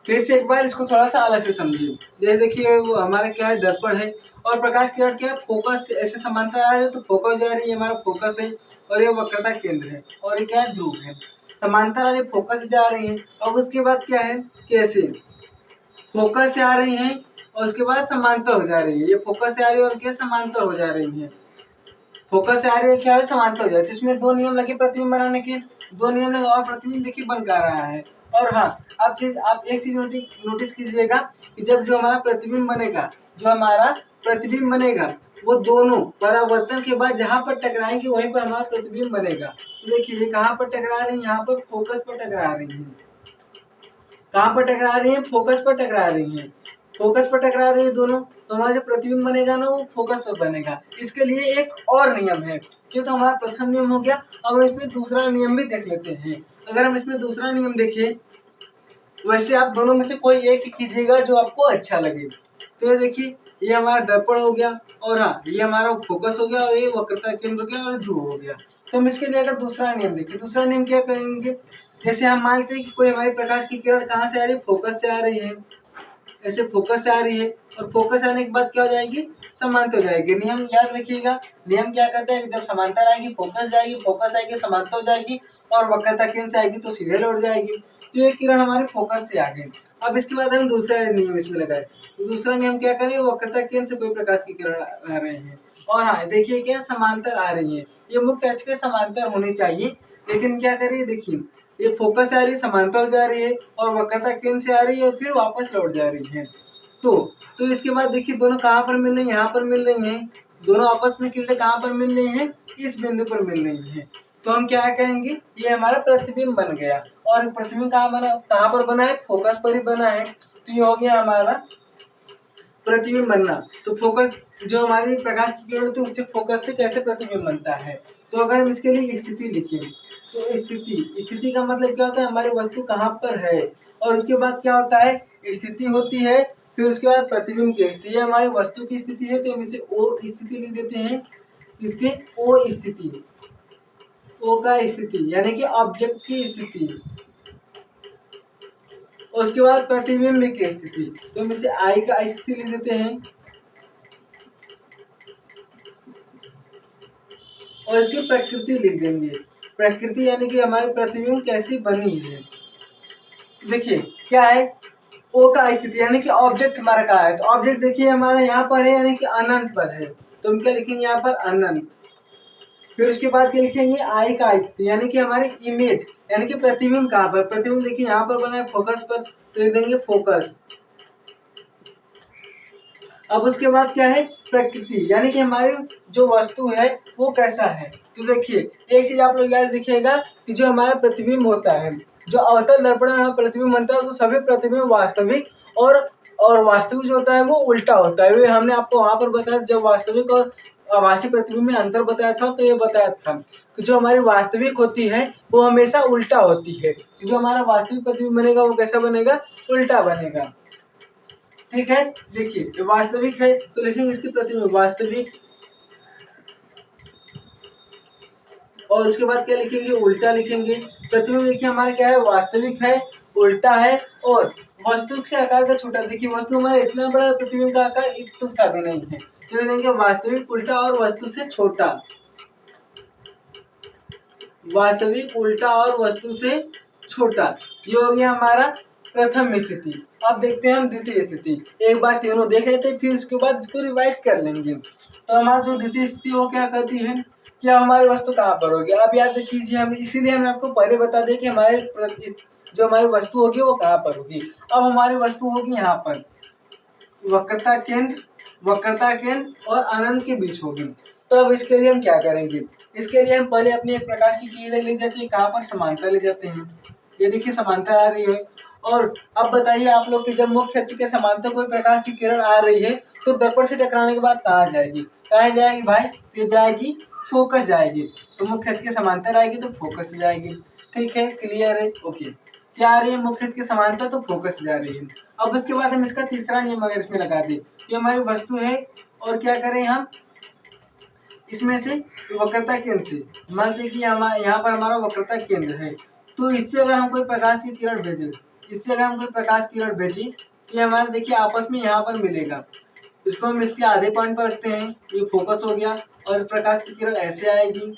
फिर से एक बार इसको थोड़ा सा अलग से समझिए। जैसे देखिए वो हमारा क्या है, दर्पण है, और प्रकाश की किरण क्या है, फोकस ऐसे समांतर आ रही है तो फोकस जा रही है, हमारा फोकस है, और ये वक्रता केंद्र है, और ये क्या है, ध्रुव है। समांतर आ रही फोकस से जा रही है। अब उसके बाद क्या है, कैसे फोकस से आ रही है और उसके बाद समांतर हो जा रही है। ये फोकस से आ रही है और क्या समांतर हो जा रही है। फोकस से आ रही है क्या है, समांतर हो जाए। तो इसमें 2 नियम लगे प्रतिबिंब बनाने के, 2 नियम लगे और प्रतिबिंब देखिए बन कर रहा है। और हाँ, आप एक चीज नोटिस कीजिएगा कि जब जो हमारा प्रतिबिंब बनेगा, वो दोनों परावर्तन के बाद जहाँ पर टकराएंगे वहीं पर हमारा प्रतिबिंब बनेगा। तो देखिए ये कहाँ पर टकरा रही है, यहाँ पर फोकस पर टकरा रही है। कहाँ पर टकरा रही है, फोकस पर टकरा रही है। फोकस पर टकरा रही है दोनों, तो हमारा जो प्रतिबिंब बनेगा ना वो फोकस पर बनेगा। इसके लिए एक और नियम है, जो तो हमारा प्रथम नियम हो गया। अब हम इसमें दूसरा नियम भी देख लेते हैं। अगर हम इसमें दूसरा नियम देखें, वैसे आप दोनों में से कोई एक ही कीजिएगा जो आपको अच्छा लगे। तो ये देखिए ये हमारा दर्पण हो गया, और हाँ ये हमारा फोकस हो गया, और ये वक्रता केंद्र हो गया, और ध्रुव हो गया। तो हम इसके लिए अगर दूसरा नियम देखें, दूसरा नियम क्या कहेंगे, जैसे हम मानते हैं कि कोई हमारी प्रकाश की किरण कहाँ से आ रही है, फोकस से आ रही है। ऐसे फोकस से आ रही है, और फोकस आने के बाद क्या हो जाएगी, समांतर हो जाएगी। नियम याद रखिएगा, नियम क्या कहता है कि जब समांतर आएगी फोकस जाएगी, फोकस आएगी समांतर हो जाएगी, और वक्रता केंद्र से आएगी तो सीधे लौट जाएगी। तो ये किरण हमारे फोकस से आ गई। अब इसके बाद हम दूसरा नियम इसमें लगाए। तो दूसरा नियम क्या करें, वक्रता केंद्र से कोई प्रकाश की किरण आ रहे हैं, और हाँ देखिए क्या समांतर आ रही है। ये मुख्य अक्ष के समांतर होनी चाहिए, लेकिन क्या करिए देखिए ये फोकस आ रही है, समांतर जा रही है, और वक्रता केंद्र से आ रही है, और फिर वापस लौट जा रही है। तो इसके बाद देखिए दोनों कहाँ पर मिल रही है, यहाँ पर मिल रही हैं। दोनों आपस में किरणें कहाँ पर मिल रही हैं, इस बिंदु पर मिल रही हैं। तो हम क्या कहेंगे, ये हमारा प्रतिबिंब बन गया। और प्रतिबिंब कहाँ पर बना है, फोकस पर ही बना है। तो ये हो गया हमारा प्रतिबिंब बनना। तो फोकस जो हमारी प्रकाश की किरण होती है उससे फोकस से कैसे प्रतिबिंब बनता है। तो अगर हम इसके लिए स्थिति लिखें, तो स्थिति का मतलब क्या होता है, हमारी वस्तु कहाँ पर है, और उसके बाद क्या होता है, स्थिति होती है, फिर उसके बाद प्रतिबिंब की स्थिति। हमारी वस्तु की स्थिति है, तो हम इसे ओ स्थिति लिख देते हैं। इसके ओ स्थिति, ओ का स्थिति यानी कि ऑब्जेक्ट की स्थिति, और उसके बाद प्रतिबिंब की स्थिति, तो हम इसे आई का स्थिति लिख देते हैं। और इसकी प्रकृति लिख देंगे, प्रकृति यानी कि हमारी प्रतिबिंब कैसी बनी है। देखिए क्या है, ओ का स्थिति यानी कि ऑब्जेक्ट हमारा कहाँ है, तो ऑब्जेक्ट देखिए हमारा यहाँ पर है यानी कि अनंत पर है। तो हम क्या लिखेंगे यहाँ पर, अनंत। फिर उसके बाद क्या लिखेंगे, आई का स्थिति यानी कि हमारी इमेज यानी कि प्रतिबिंब कहाँ पर, प्रतिबिंब देखिए यहाँ पर बना है फोकस पर, तो लिख देंगे फोकस। अब उसके बाद क्या है, प्रकृति यानी कि हमारी जो वस्तु है वो कैसा है। तो देखिए एक चीज आप लोग याद रखिएगा कि जो हमारा प्रतिबिंब होता है, जो अवतल दर्पण में प्रतिबिंब बनता है, तो सभी प्रतिबिंब वास्तविक और वास्तविक जो होता है वो उल्टा होता है। वे हमने आपको वहां पर बताया, जब वास्तविक और आभासी प्रतिबिंब में अंतर बताया था, तो ये बताया था कि जो हमारी वास्तविक होती है वो हमेशा उल्टा होती है। जो हमारा वास्तविक प्रतिबिंब बनेगा वो कैसा बनेगा, उल्टा बनेगा। ठीक है, देखिए वास्तविक है तो लिखेंगे इसकी प्रतिबिंब वास्तविक, और उसके बाद क्या लिखेंगे, उल्टा लिखेंगे। प्रतिबिंब देखिए हमारा क्या है, वास्तविक है, उल्टा है, और वस्तु से आकार का छोटा। देखिए वस्तु हमारा इतना बड़ा, प्रतिबिंब का आकार इतना सा भी नहीं है। तो लिखेंगे वास्तविक, उल्टा और वस्तु से छोटा, वास्तविक, उल्टा और वस्तु से छोटा। ये हो गया हमारा प्रथम स्थिति। अब देखते हैं हम द्वितीय स्थिति। एक बार तीनों देख लेते हैं, फिर उसके बाद इसको रिवाइज कर लेंगे। तो हमारा जो द्वितीय स्थिति वो क्या कहती है कि हमारी वस्तु कहाँ पर होगी। अब याद कीजिए, हमने इसीलिए हमने आपको पहले बता दिया कि जो हमारी वस्तु होगी वो कहाँ पर होगी। अब हमारी वस्तु होगी यहाँ पर, वक्रता केंद्र और अनंत के बीच होगी। तो अब इसके लिए हम क्या करेंगे, इसके लिए हम पहले अपनी एक प्रकाश की किरणें ले जाते हैं, कहाँ पर, समांतर ले जाते हैं। ये देखिए समांतर आ रही है। और अब बताइए आप लोग कि जब मुख्य अक्ष के समांतर कोई प्रकाश की किरण आ रही है तो दर्पण से टकराने के बाद कहाँ जाएगी, कहाँ जाएगी भाई, तो जाएगी फोकस जाएगी। तो मुख्य अक्ष के समांतर आएगी तो फोकस से जाएगी। ठीक है, क्लियर है, ओके। क्या आ रही है, मुख्य अक्ष के समांतर तो फोकस जा रही है। अब उसके बाद हम इसका तीसरा नियम अगर इसमें लगा दें, कि हमारी वस्तु है और क्या करें हम इसमें से वक्रता केंद्र से, मान लीजिए यहाँ पर हमारा वक्रता केंद्र है, तो इससे अगर हम कोई प्रकाश की किरण भेजें, तो ये हमारे देखिए आपस में यहाँ पर मिलेगा। इसको हम इसके आधे पॉइंट पर रखते हैं, ये फोकस हो गया, और प्रकाश की किरण ऐसे आएगी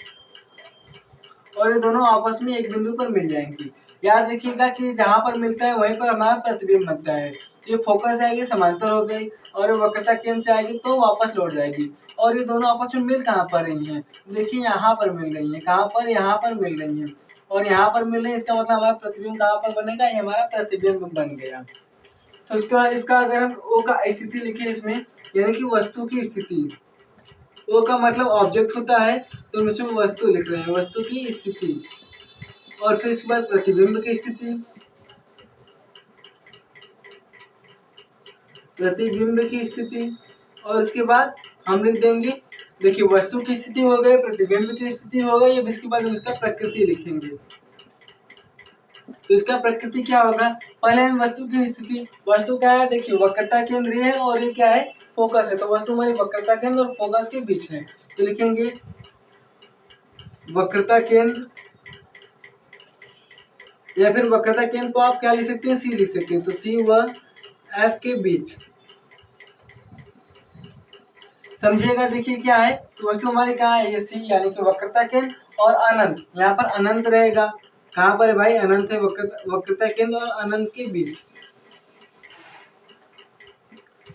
और ये दोनों आपस में एक बिंदु पर मिल जाएंगी। याद रखिएगा कि जहाँ पर मिलता है वहीं पर हमारा प्रतिबिंब बनता है। ये फोकस आएगी समांतर हो गई और वक्रता केंद्र से आएगी तो वापस लौट जाएगी। और ये दोनों आपस में मिल कहाँ पर रही हैं? देखिए यहाँ पर मिल रही है। कहाँ पर? यहाँ पर मिल रही है और यहाँ पर मिल रही है। इसका मतलब हमारा प्रतिबिंब कहाँ पर बनेगा? ये हमारा प्रतिबिंब बन गया। तो इसका अगर हम ओ का स्थिति लिखे इसमें, यानी कि वस्तु की स्थिति, ओ का मतलब ऑब्जेक्ट होता है तो हम इसमें वस्तु लिख रहे हैं, वस्तु की स्थिति। और फिर इसके बाद प्रतिबिंब की स्थिति, प्रतिबिंब की स्थिति। और उसके बाद हम लिख देंगे, देखिए वस्तु की स्थिति हो गई, प्रतिबिंब की स्थिति हो गई। अब इसके बाद हम इसका प्रकृति लिखेंगे। तो इसका प्रकृति क्या होगा? पहले हम वस्तु की स्थिति, वस्तु क्या है? देखिए वक्रता केंद्र है और ये क्या है? फोकस है। तो वस्तु हमारी वक्रता केंद्र और फोकस के बीच है। तो लिखेंगे वक्रता केंद्र, या फिर वक्रता केंद्र को आप क्या लिख सकते हैं? सी लिख सकते हैं। तो सी व एफ के बीच। समझिएगा, देखिए क्या है, तो वस्तु हमारी कहाँ है? ये सी यानी कि वक्रता केंद्र और अनंत, यहाँ पर अनंत रहेगा। कहाँ पर है भाई? अनंत है, वक्रता केंद्र और अनंत के बीच।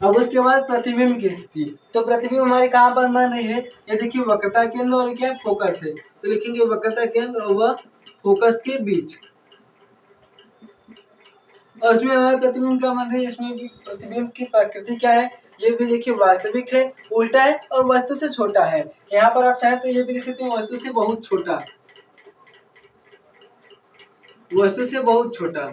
अब उसके बाद प्रतिबिंब की स्थिति, तो प्रतिबिंब हमारे कहाँ पर बन रही है? ये देखिए वक्रता केंद्र और क्या फोकस है। तो लिखेंगे वक्रता केंद्र और फोकस के बीच। और इसमें हमारे प्रतिबिंब क्या बन रही है? इसमें भी प्रतिबिंब की प्रकृति क्या है? ये भी देखिए वास्तविक है, उल्टा है और वस्तु से छोटा है। यहाँ पर आप चाहें तो ये भी लिख सकते हैं वस्तु से बहुत छोटा, वस्तु से बहुत छोटा।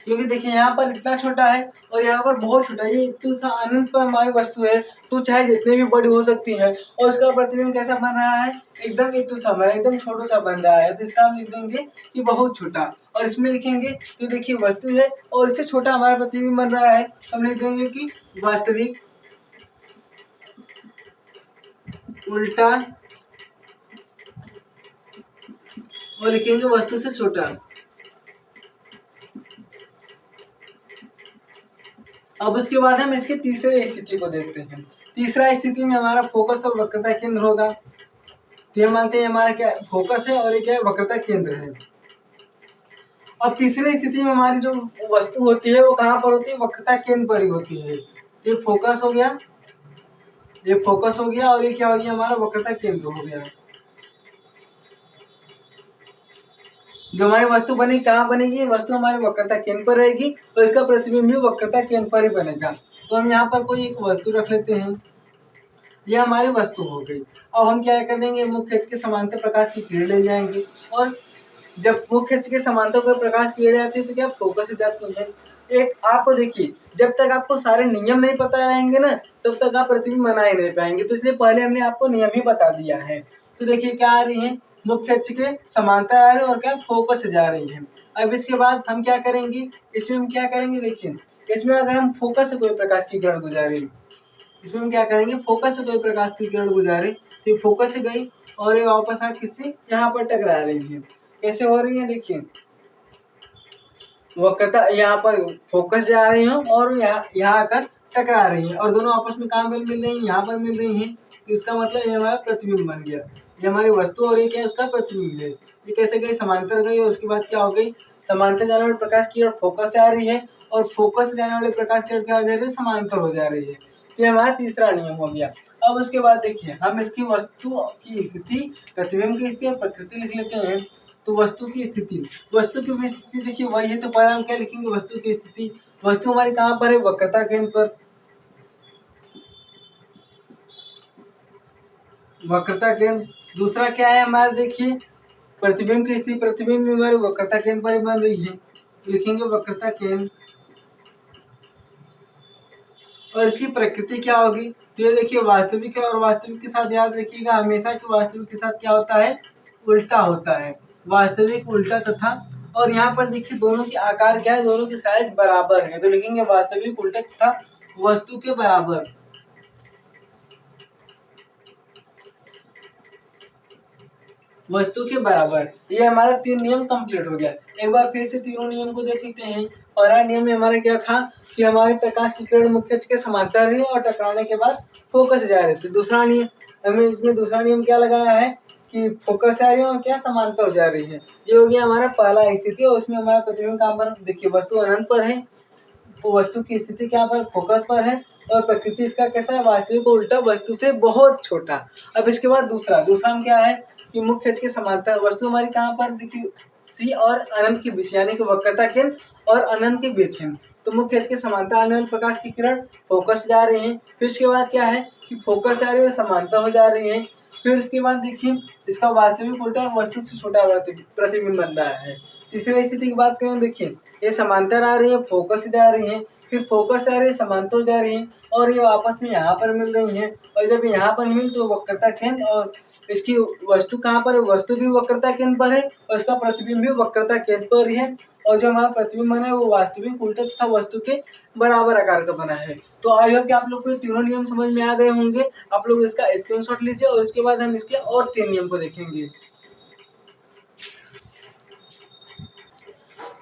क्योंकि देखिए यहाँ पर इतना छोटा है और यहाँ पर बहुत छोटा है। ये इतनी सा अनंत पर हमारी वस्तु है तो चाहे जितनी भी बड़ी हो सकती है। और इसका प्रतिबिंब कैसा बन रहा है? एकदम इतू सा, एकदम छोटा सा बन रहा है। तो इसका हम लिख देंगे कि बहुत छोटा। और इसमें लिखेंगे तो देखिए वस्तु है और इससे छोटा हमारा प्रतिबिंब बन रहा है, हम लिख देंगे कि वास्तविक उल्टा, और लिखेंगे वस्तु से छोटा। अब उसके बाद हम इसके तीसरे स्थिति को देखते हैं। तीसरा स्थिति में हमारा फोकस और वक्रता केंद्र होगा। तो ये मानते हैं हमारा क्या फोकस है और ये क्या है? वक्रता केंद्र है। अब तीसरी स्थिति में हमारी जो वस्तु होती है वो कहाँ पर होती है? वक्रता केंद्र पर ही होती है। ये फोकस हो गया, ये फोकस हो गया और ये क्या हो गया? हमारा वक्रता केंद्र हो गया। जो हमारी वस्तु बनेगी कहाँ बनेगी? वस्तु हमारी वक्रता केंद्र पर रहेगी और इसका प्रतिबिंब भी वक्रता केंद्र पर ही बनेगा। तो हम यहाँ पर कोई एक वस्तु रख लेते हैं, ये हमारी वस्तु हो गई। अब हम क्या करेंगे? मुख्य अक्ष के समांतर प्रकाश की किरण ले जाएंगे और जब मुख्य अक्ष के समांतर कोई प्रकाश की किरण आती है तो क्या फोकस हो जाती है। एक आपको देखिए, जब तक आपको सारे नियम नहीं पता रहेंगे ना तब तक आप प्रतिबिंब बना ही नहीं पाएंगे। तो इसलिए पहले हमने आपको नियम ही बता दिया है। तो देखिए क्या आ रही है? मुख्य अक्ष के समांतर आ रही है और क्या फोकस से जा रही है। अब इसके बाद हम क्या करेंगे? इसमें हम क्या करेंगे? देखिए इसमें अगर हम फोकस से कोई प्रकाश की किरण गुजारे, इसमें हम क्या करेंगे? फोकस से कोई प्रकाश की किरण गुजारे तो फोकस से गई और ये वापस आ किससे? यहाँ पर टकरा रही है। कैसे हो रही है? देखिए वक्रता, यहाँ पर फोकस जा रही है और यहाँ आकर टकरा रही है और दोनों आपस में कहाँ पर मिल रही है? यहाँ पर मिल रही है। तो इसका मतलब ये हमारा प्रतिबिंब बन गया। ये हमारी वस्तु और ये क्या है? उसका प्रतिबिंब है। ये कैसे गई? समांतर गई और उसके बाद क्या हो गई? समांतर जाने वाले प्रकाश की फोकस से आ रही है और फोकस से जाने वाले प्रकाश की क्या हो जा रही है? समांतर हो जा रही है। तो ये हमारा तीसरा नियम हो गया। अब उसके बाद देखिए हम इसकी वस्तु की स्थिति, प्रतिबिंब की स्थिति और प्रकृति लिख लेते हैं। तो वस्तु की स्थिति, वस्तु की स्थिति देखिए वही है। तो पहले हम क्या लिखेंगे? वस्तु की स्थिति। वस्तु हमारी कहाँ पर है? वक्रता केंद्र पर, वक्रता केंद्र। दूसरा क्या है हमारा? देखिए प्रतिबिंब की स्थिति, प्रतिबिंब हमारी वक्रता केंद्र पर ही बन रही है। तो लिखेंगे वक्रता केंद्र। और इसकी प्रकृति क्या होगी? तो ये देखिए वास्तविक है और वास्तविक के साथ याद रखिएगा हमेशा कि वास्तविक के साथ क्या होता है? उल्टा होता है। वास्तविक उल्टा तथा, और यहाँ पर देखिए दोनों की आकार क्या है? दोनों की साइज बराबर है। तो लिखेंगे वास्तविक उल्टा तथा वस्तु के बराबर, वस्तु के बराबर। ये हमारा 3 नियम कंप्लीट हो गया। एक बार फिर से तीनों नियम को देख लेते हैं। पहला नियम में हमारा क्या था कि हमारे प्रकाश की किरण मुख्य अक्ष के समांतर रही और टकराने के बाद फोकस जा रहे थे। दूसरा नियम, हमें इसमें दूसरा नियम क्या लगाया है कि फोकस आ रही है और क्या समानता हो जा रही है। ये हो गया हमारा पहला स्थिति और उसमें हमारा प्रतिबिंब कहाँ पर देखिए वस्तु अनंत पर है, तो वस्तु की स्थिति क्या पर फोकस पर है और प्रकृति इसका कैसा है वास्तविक उल्टा वस्तु से बहुत छोटा। अब इसके बाद दूसरा में क्या है कि मुख्य अक्ष के समांतर वस्तु हमारी कहाँ पर देखिए सी और अनंत के बीच यानी कि वक्रता केंद्र और अनंत के बीच है। तो मुख्य अक्ष के समांतर आने वाले प्रकाश की किरण फोकस जा रही है। फिर इसके बाद क्या है कि फोकस आ रही है समांतर हो जा रही है। फिर उसके बाद देखिए इसका वास्तविक उल्टा और वस्तु से छोटा प्रतिबिंब बन रहा है। तीसरी स्थिति की बात करें देखिए ये समांतर आ रही है फोकस से जा रही है, फिर फोकस आ रही है समांतर जा रही है और ये आपस में यहाँ पर मिल रही है। और जब यहाँ पर मिल तो वक्रता केंद्र और इसकी वस्तु कहाँ पर है वस्तु भी वक्रता केंद्र पर है और इसका प्रतिबिंब भी वक्रता केंद्र पर ही है। और जो हमारा प्रतिबिंब बना है वो वास्तविक उल्टा तथा वस्तु के बराबर आकार का बना है। तो आई होप कि आप लोग को तीनों नियम समझ में आ गए होंगे। आप लोग इसका स्क्रीनशॉट लीजिए और उसके बाद हम इसके और 3 नियम को देखेंगे।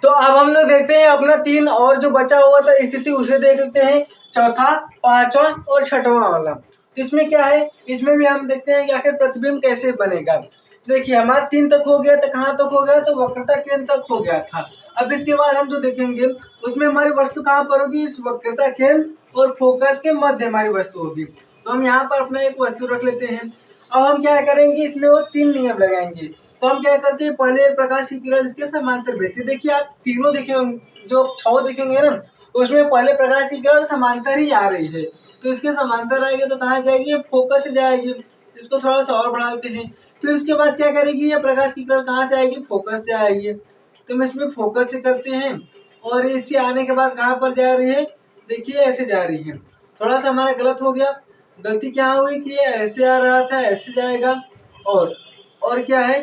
तो अब हम लोग देखते हैं अपना 3 और जो बचा हुआ था स्थिति उसे देख लेते हैं, चौथा, पांचवा और छठवां वाला। तो इसमें क्या है इसमें भी हम देखते हैं कि आखिर प्रतिबिंब कैसे बनेगा। तो देखिए हमारा 3 तक हो गया था, कहाँ तक हो गया तो वक्रता केंद्र तक हो गया था। अब इसके बाद हम जो देखेंगे उसमें हमारी वस्तु कहाँ पर होगी इस वक्रता केंद्र और फोकस के मध्य हमारी वस्तु होगी। तो हम यहाँ पर अपना एक वस्तु रख लेते हैं। अब हम क्या करेंगे इसमें वो 3 नियम लगाएंगे। तो हम क्या करते हैं पहले प्रकाश की किरण इसके समांतर भेजते हैं। देखिए आप तीनों देखेंगे जो 6 देखेंगे ना उसमें पहले प्रकाश की किरण समांतर ही आ रही है। तो इसके समांतर आएगी तो कहाँ जाएगी ये फोकस से जाएगी। इसको थोड़ा सा और बढ़ा देते हैं। फिर उसके बाद क्या करेगी ये प्रकाश की किरण कहाँ से आएगी फोकस से आएगी। तो हम इसमें फोकस से करते हैं और इसे आने के बाद कहाँ पर जा रही है देखिए ऐसे जा रही है। थोड़ा सा हमारा गलत हो गया, गलती क्या हुई कि ये ऐसे आ रहा था ऐसे जाएगा और क्या है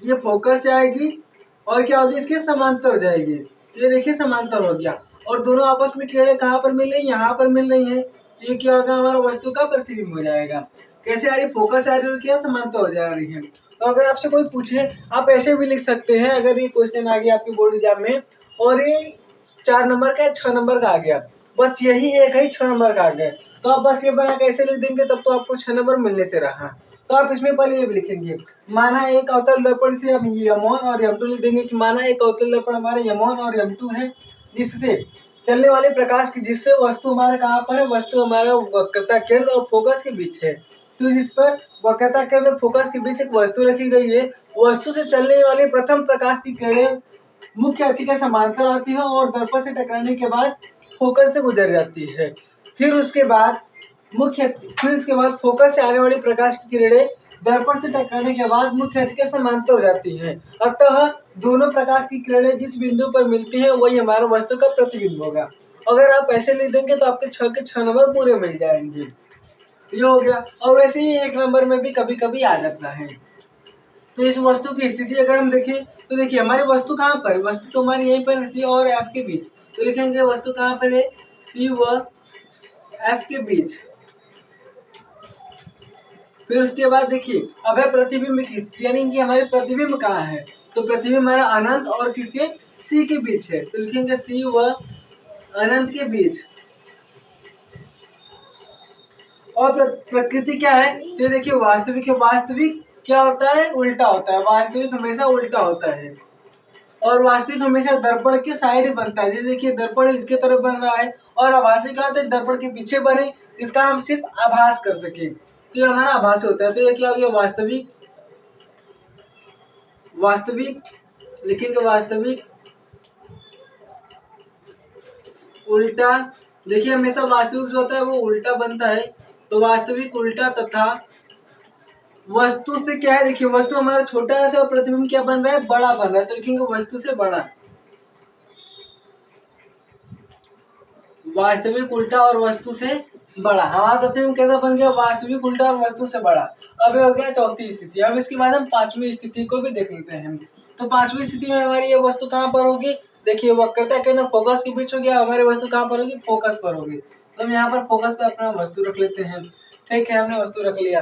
ये फोकस से आएगी और क्या होगी इसके समांतर हो जाएगी। तो ये देखिए समांतर हो गया और दोनों आपस में किरणें कहाँ पर मिल रही यहाँ पर मिल रही हैं। तो ये क्या होगा हमारा वस्तु का प्रतिबिंब हो जाएगा। कैसे आ रही फोकस आ रही है क्या समांतर हो जा रही है। तो अगर आपसे कोई पूछे आप ऐसे भी लिख सकते हैं अगर ये क्वेश्चन आ गया आपकी बोर्ड एग्जाम में और ये 4 नंबर का 6 नंबर का आ गया बस यही एक है 6 नंबर का आ गया तो आप बस ये बना के ऐसे लिख देंगे तब तो आपको 6 नंबर मिलने से रहा। तो आप इसमें पहले ये भी लिखेंगे माना एक अवतल दर्पण से हम यम1 और यम2 लिख देंगे कि माना एक अवतल दर्पण हमारे यम1 और यम2 है जिससे चलने वाले प्रकाश की जिससे वस्तु हमारे कहाँ पर है वस्तु हमारा वक्रता केंद्र और फोकस के बीच है। तो जिस पर वक्रता केंद्र और फोकस के बीच एक वस्तु रखी गई है वस्तु से चलने वाली प्रथम प्रकाश की किरणें मुख्य अक्ष के समांतर आती है और दर्पण से टकराने के बाद फोकस से गुजर जाती है। फिर उसके बाद फोकस से आने वाली प्रकाश की किरणें दर्पण से टकराने के बाद मुख्य अक्ष के समांतर हो जाती हैं। अतः दोनों प्रकाश की किरणें जिस बिंदु पर मिलती हैं वही हमारा वस्तु का प्रतिबिंब होगा। अगर आप ऐसे लिख देंगे तो आपके 6 के 6 नंबर पूरे मिल जाएंगे। ये हो गया और वैसे ही 1 नंबर में भी कभी कभी आ जाता है। तो इस वस्तु की स्थिति अगर हम देखें तो देखिए हमारी वस्तु कहाँ पर है वस्तु तो हमारी यहीं पर सी और एफ के बीच। तो लिखेंगे वस्तु कहाँ पर है सी व एफ के बीच। फिर उसके बाद देखिए अब है प्रतिबिंब की स्थिति यानी कि हमारे प्रतिबिंब कहाँ है तो प्रतिबिंब हमारा अनंत और किसके सी के बीच है। तो लिखेंगे सी व अनंत के बीच। और प्रकृति क्या है तो देखिए वास्तविक है। वास्तविक क्या होता है उल्टा होता है। वास्तविक हमेशा उल्टा होता है और वास्तविक हमेशा दर्पण के साइड बनता है। जैसे देखिए दर्पण इसके तरफ बन रहा है और आभासी क्या होता है दर्पण के पीछे बने इसका हम सिर्फ आभास कर सके तो ये हमारा आभास होता है। तो ये क्या हो गया वास्तविक लिखेंगे वास्तविक उल्टा। देखिए हमेशा वास्तविक जो होता है वो उल्टा बनता है तो वास्तविक उल्टा तथा वस्तु से क्या है देखिए वस्तु हमारा छोटा है और प्रतिबिंब क्या बन रहा है बड़ा बन रहा है। तो लिखेंगे वस्तु से बड़ा। वास्तविक उल्टा और वस्तु से बड़ा हमारा प्रतिबिंब कैसा बन गया वास्तविक उल्टा और वस्तु से बड़ा। अब हो गया चौथी स्थिति। अब इसके बाद हम 5वीं स्थिति को भी देख लेते हैं। तो 5वीं स्थिति में हमारी ये वस्तु कहाँ पर होगी देखिए वक्रता के अंदर फोकस के बीच हो गया हमारी वस्तु कहाँ पर होगी फोकस पर होगी। तो हम यहाँ पर फोकस पे अपना वस्तु रख लेते हैं। ठीक है हमने वस्तु रख लिया।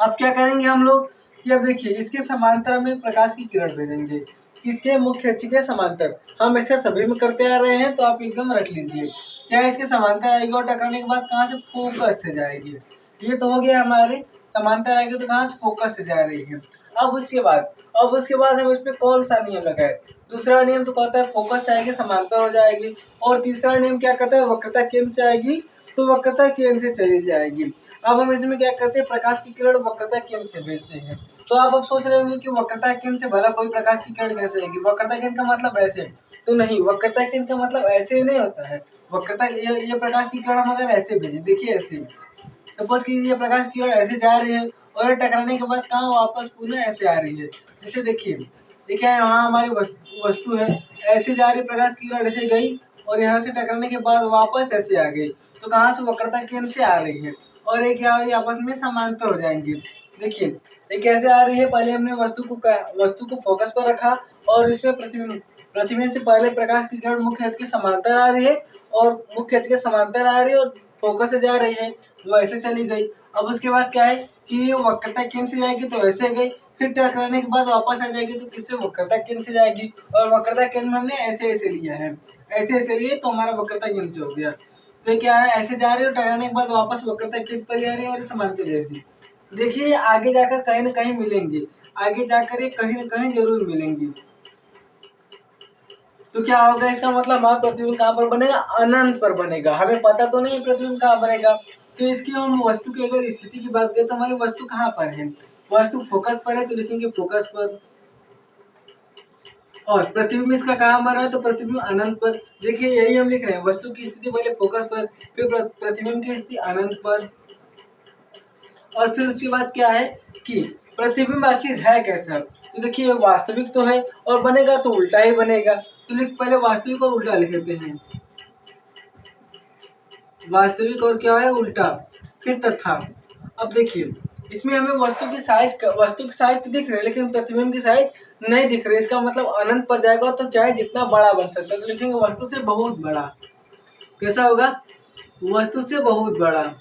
अब क्या करेंगे हम लोग कि अब देखिए इसके समांतर में प्रकाश की किरण भेजेंगे किसके मुख्य अक्ष के समांतर। हम ऐसे सभी में करते आ रहे हैं तो आप एकदम रख लीजिए क्या इसके समांतर आएगी और टकराने के बाद कहाँ से फोकस से जाएगी। ये तो हो गया हमारे समांतर आएगी तो कहाँ से, फोकस से जा रही है। अब उसके बाद हम इसमें कौन सा नियम लगाए, दूसरा नियम तो कहता है फोकस से आएगी समांतर हो जाएगी, और तीसरा नियम क्या कहता है, वक्रता केंद्र से आएगी तो वक्रता केंद्र से चली जाएगी। अब हम इसमें क्या करते हैं, प्रकाश की किरण वक्रता केंद्र से भेजते हैं। तो आप अब सोच रहे होंगे कि वक्रता केंद्र से भला कोई प्रकाश की किरण कैसे आएगी, वक्रता केंद्र का मतलब ऐसे, तो नहीं, वक्रता केंद्र का मतलब ऐसे ही नहीं होता है। वक्रता ये प्रकाश की किरण हम अगर ऐसे भेजे, देखिए ऐसे, सपोज कि ये प्रकाश की किरण ऐसे जा रही है और टकराने के बाद कहाँ वापस पुनः ऐसे आ रही है। जैसे देखिए यहाँ हमारी वस्तु है, ऐसे जा रही प्रकाश की किरण, ऐसे गई और यहाँ से टकराने के बाद वापस ऐसे आ गई, तो कहाँ से, वक्रता केंद्र से आ रही है, और एक क्या आपस में समांतर हो जाएंगे। देखिए ये कैसे आ रही है, पहले हमने वस्तु को फोकस पर रखा और इसमें प्रतिबिंब से पहले प्रकाश की किरण मुख्य अक्ष के समांतर आ रही है, और मुख्य अक्ष के समांतर आ रही है और फोकस से जा रही है, वो ऐसे चली गई। अब उसके बाद क्या है कि ये वक्रता केंद्र से जाएगी तो ऐसे गई, फिर टकराने के बाद वापस आ जाएगी तो किससे, वक्रता केंद्र से जाएगी, और वक्रता केंद्र हमने ऐसे लिया है, ऐसे लिए तो हमारा वक्रता केंद्र से हो गया। तो क्या है, ऐसे जा रही है और टकराने के बाद वापस वक्रता केंद्र पर ही आ रही है और समांतर जा रही है। देखिए आगे जाकर कहीं ना कहीं मिलेंगे, आगे जाकर ये कहीं ना कहीं जरूर मिलेंगे। तो क्या होगा, इसका मतलब हमारा प्रतिबिंब कहाँ पर बनेगा, अनंत पर बनेगा। हमें पता तो नहीं प्रतिबिंब कहाँ बनेगा, तो इसकी हम वस्तु की अगर स्थिति की बात करें तो हमारी वस्तु कहाँ पर है, वस्तु फोकस पर है तो लिखेंगे फोकस पर, और प्रतिबिंब इसका कहाँ बन रहा है तो प्रतिबिंब अनंत पर। देखिए यही हम लिख रहे हैं, वस्तु की स्थिति पहले फोकस पर, फिर प्रतिबिंब की स्थिति अनंत पर, और फिर उसके बाद क्या है कि प्रतिबिंब आखिर है कैसा। तो देखिए वास्तविक तो है और बनेगा तो उल्टा ही बनेगा, तो पहले वास्तविक और उल्टा लिख लेते हैं, वास्तविक और क्या है, उल्टा, फिर तथा। अब देखिए इसमें हमें वस्तु की साइज तो दिख रही है, लेकिन प्रतिबिंब की साइज नहीं दिख रही, इसका मतलब अनंत पर जाएगा तो चाहे जितना बड़ा बन सकता है, तो लिखेंगे वस्तु से बहुत बड़ा। कैसा होगा, वस्तु से बहुत बड़ा।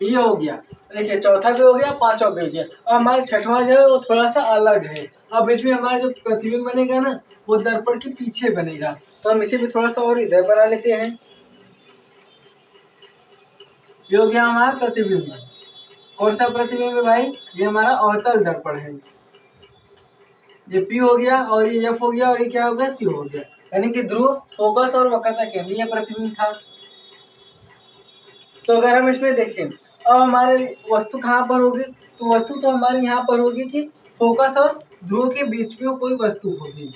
ये हो गया, देखिए चौथा भी हो गया, पांचवा भी हो गया। और हमारा छठवां जो है वो थोड़ा सा अलग है। अब इसमें हमारा जो प्रतिबिंब बनेगा ना, वो दर्पण के पीछे बनेगा, तो हम इसे भी थोड़ा सा और इधर बना लेते हैं। ये हो गया हमारा प्रतिबिंब। कौन सा प्रतिबिंब है भाई, ये हमारा अवतल दर्पण है। ये P हो गया और ये F हो गया और ये क्या हो गया, C हो गया, यानी कि ध्रुव, फोकस और वक्रता केंद्र, ये प्रतिबिंब था। तो अगर हम इसमें देखें, अब हमारे वस्तु कहाँ पर होगी, तो वस्तु तो हमारी यहाँ पर होगी कि फोकस और ध्रुव के बीच में कोई वस्तु होगी।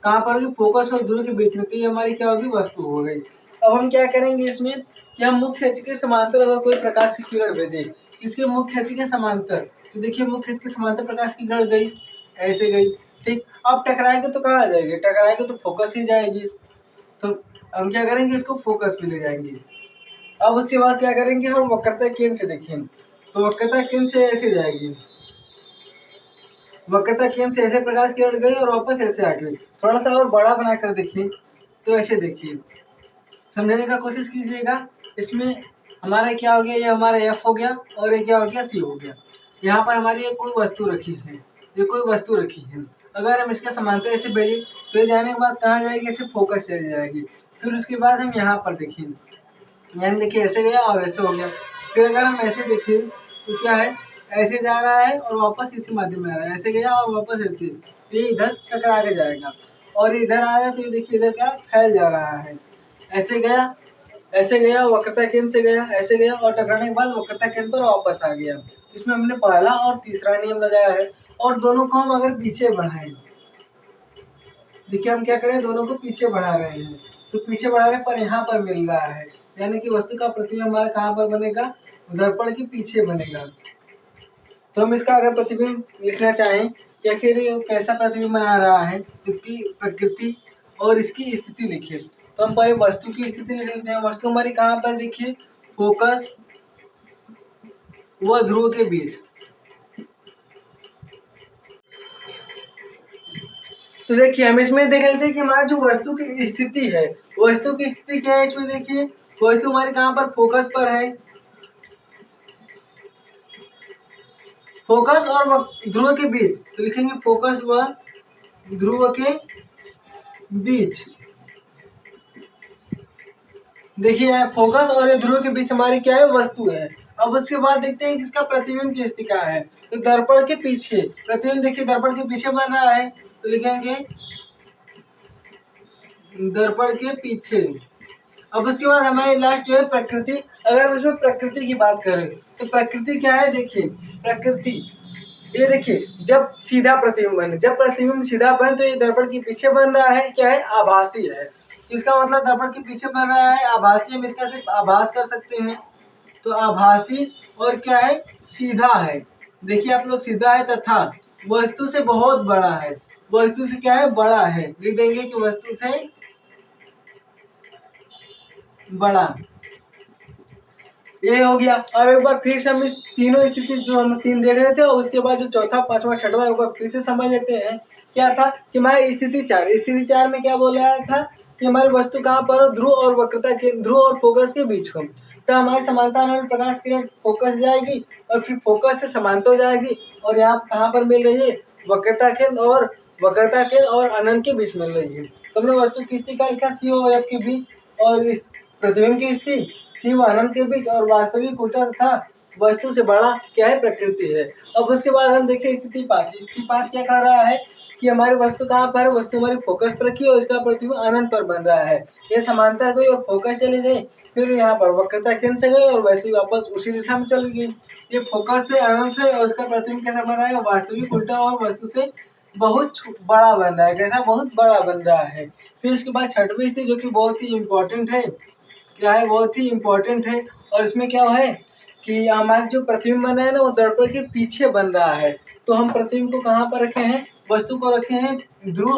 कहाँ पर होगी, फोकस और ध्रुव के बीच में, तो ये हमारी क्या होगी, वस्तु हो गई। अब हम क्या करेंगे इसमें कि हम मुख्य अक्ष के समांतर अगर कोई प्रकाश की किरण भेजे, इसके मुख्य अक्ष के समांतर, तो देखिए मुख्य अक्ष के समांतर प्रकाश की किरण गई, ऐसे गई, ठीक। अब टकराएगी तो कहाँ आ जाएगी, टकराएगी तो फोकस ही जाएगी, तो हम क्या करेंगे, इसको फोकस पे ले जाएंगे। अब उसके बाद क्या करेंगे, हम वक्रता केंद्र से देखें, तो वक्रता केंद्र से ऐसे जाएगी, वक्रता केंद्र से ऐसे प्रकाश किरण गई और वापस ऐसे आ गई। थोड़ा सा और बड़ा बनाकर देखिए, तो ऐसे देखिए, समझने का कोशिश कीजिएगा। इसमें हमारा क्या हो गया, ये हमारा F हो गया और ये क्या हो गया, C हो गया। यहाँ पर हमारी एक कोई वस्तु रखी है, ये कोई वस्तु रखी है, अगर हम इसके समांतर ऐसे भेजें तो ये जाने के बाद कहाँ जाएगी, ऐसे फोकस चली जाएगी। फिर उसके बाद हम यहाँ पर देखिए, यानी देखिए ऐसे गया और ऐसे हो गया। फिर अगर हम ऐसे देखें तो क्या है, ऐसे जा रहा है और वापस इसी माध्यम में आ रहा है, ऐसे गया और वापस ऐसे, ये इधर टकरा के जाएगा, और इधर आ रहा है तो ये देखिए इधर क्या फैल जा रहा है, ऐसे गया वक्रता केंद्र से गया, ऐसे गया और टकराने के बाद वक्रता केंद्र पर वापस आ गया। इसमें हमने पहला और तीसरा नियम लगाया है, और दोनों को हम अगर पीछे बढ़ाएं, देखिए हम क्या करें, दोनों को पीछे बढ़ा रहे हैं, तो पीछे बढ़ा रहे पर यहाँ पर मिल रहा है, यानी कि वस्तु का प्रतिबिंब हमारा कहाँ पर बनेगा, दर्पण के पीछे बनेगा। तो हम इसका अगर प्रतिबिंब लिखना चाहें या फिर कैसा प्रतिबिंब बना रहा है, इसकी प्रकृति और इसकी स्थिति लिखिए, तो हम पहले वस्तु की स्थिति लिख लेते हैं। वस्तु हमारी कहाँ पर, देखिए फोकस व ध्रुव के बीच। तो देखिए हम इसमें देख लेते हैं कि हमारा जो वस्तु की स्थिति है, वस्तु की स्थिति क्या है, इसमें देखिए वस्तु हमारी कहाँ पर, फोकस पर है, फोकस और ध्रुव के बीच, तो लिखेंगे फोकस व ध्रुव के बीच, देखिए फोकस और ध्रुव के बीच हमारी क्या है, वस्तु है। अब उसके बाद देखते हैं कि इसका प्रतिबिंब की स्थिति क्या है। तो दर्पण के पीछे प्रतिबिंब, देखिए दर्पण के पीछे बन रहा है, तो लिखेंगे दर्पण के पीछे। अब उसके बाद हमारे लास्ट जो है प्रकृति। अगर हम इसमें प्रकृति की बात करें तो प्रकृति क्या है, देखिए प्रकृति, ये देखिए जब सीधा प्रतिबिंब बने, जब प्रतिबिंब सीधा बने तो ये दर्पण के पीछे बन रहा है, क्या है, आभासी है। इसका मतलब दर्पण के पीछे बन रहा है आभासी, हम इसका सिर्फ आभास कर सकते हैं। तो आभासी और क्या है, सीधा है। देखिए आप लोग, सीधा है तथा वस्तु से बहुत बड़ा है। वस्तु से क्या है, बड़ा है, लिख देंगे कि वस्तु से बड़ा। ये हो गया। अब एक बार फिर से हम इस तीनों स्थिति जो हम तीन देख रहे थे, उसके बाद जो चौथा पांचवा छठवां एक बार फिर से समझ लेते हैं। क्या था कि हमारी स्थिति चार में क्या बोल रहा था कि हमारी वस्तु कहाँ पर हो, ध्रुव और वक्रता के, ध्रुव और फोकस के बीच हो। तो हमारी समानता में प्रकाश किरण फोकस जाएगी और फिर फोकस से समानता हो जाएगी, और यहाँ कहाँ पर मिल रही है, वक्रता केंद्र और अनंत के बीच मिल रही है। तो हमने वस्तु की स्थिति का लिखा सी और एफ के बीच, और इस प्रतिबिंब की स्थिति शिव आनंद के बीच, और वास्तविक उल्टा तथा वस्तु से बड़ा क्या है, प्रकृति है। अब उसके बाद हम देखें स्थिति पाँच क्या कह रहा है कि हमारी वस्तु कहाँ पर है, वस्तु हमारी फोकस पर रखी है और इसका प्रतिबिंब अनंत पर बन रहा है। ये समांतर गई और फोकस चली गई, फिर यहाँ पर वक्रता केंद्र से गई और वैसे ही वापस उसी दिशा में चली गई। ये फोकस से अनंत है और इसका प्रतिबिंब कैसा बन रहा है, वास्तविक उल्टा और वस्तु से बहुत बड़ा बन रहा है। कैसा, बहुत बड़ा बन रहा है। फिर उसके बाद छठवीं स्थिति जो कि बहुत ही इम्पोर्टेंट है, क्या है, बहुत ही इम्पोर्टेंट है। और इसमें क्या है कि हमारा जो प्रतिबिंब बना है ना, वो दर्पण के पीछे बन रहा है। तो हम प्रतिबिंब को कहाँ पर रखे हैं, वस्तु को रखे हैं ध्रुव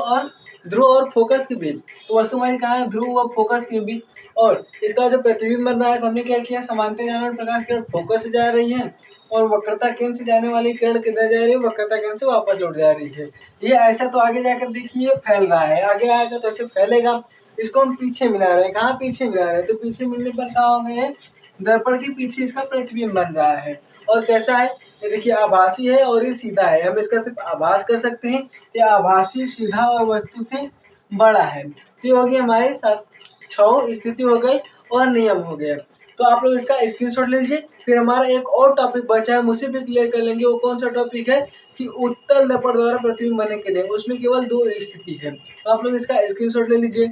और फोकस के बीच। तो वस्तु हमारी कहाँ है, ध्रुव और फोकस के बीच। और इसका जो प्रतिबिंब बन रहा है, तो हमने क्या किया, समांतर जाने वाली प्रकाश किरण फोकस से जा रही है और वक्रता केंद्र से जाने वाली किरण किधर जा रही है, वक्रता केंद्र से वापस लौट जा रही है। ये ऐसा तो आगे जाकर देखिए फैल रहा है, आगे आएगा तो ऐसे फैलेगा। इसको हम पीछे मिला रहे हैं, कहाँ पीछे मिला रहे हैं, तो पीछे मिलने पर क्या हो गए हैं, दर्पण के पीछे इसका प्रतिबिंब बन रहा है। और कैसा है, ये देखिए आभासी है और ये सीधा है, हम इसका सिर्फ आभास कर सकते हैं। ये आभासी, सीधा और वस्तु से बड़ा है। तो ये हो गई हमारे साथ 6 स्थिति हो गई और नियम हो गया। तो आप लोग इसका स्क्रीनशॉट ले लीजिए। फिर हमारा एक और टॉपिक बचा है, हम उसे भी क्लियर कर लेंगे। वो कौन सा टॉपिक है कि उत्तल दर्पण द्वारा प्रतिबिंब बनने के लिए, उसमें केवल 2 स्थिति है। तो आप लोग इसका स्क्रीनशॉट ले लीजिए।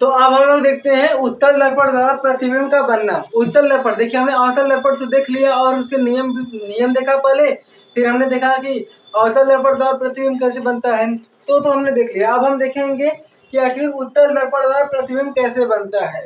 तो अब हम लोग देखते हैं उत्तल दर्पण द्वारा प्रतिबिंब का बनना। उत्तल दर्पण, देखिए हमने अवतल दर्पण तो देख लिया और उसके नियम देखा पहले। फिर हमने देखा कि अवतल दर्पण द्वारा प्रतिबिंब कैसे बनता है, तो हमने देख लिया। अब हम देखेंगे कि आखिर उत्तल दर्पण द्वारा प्रतिबिंब कैसे बनता है।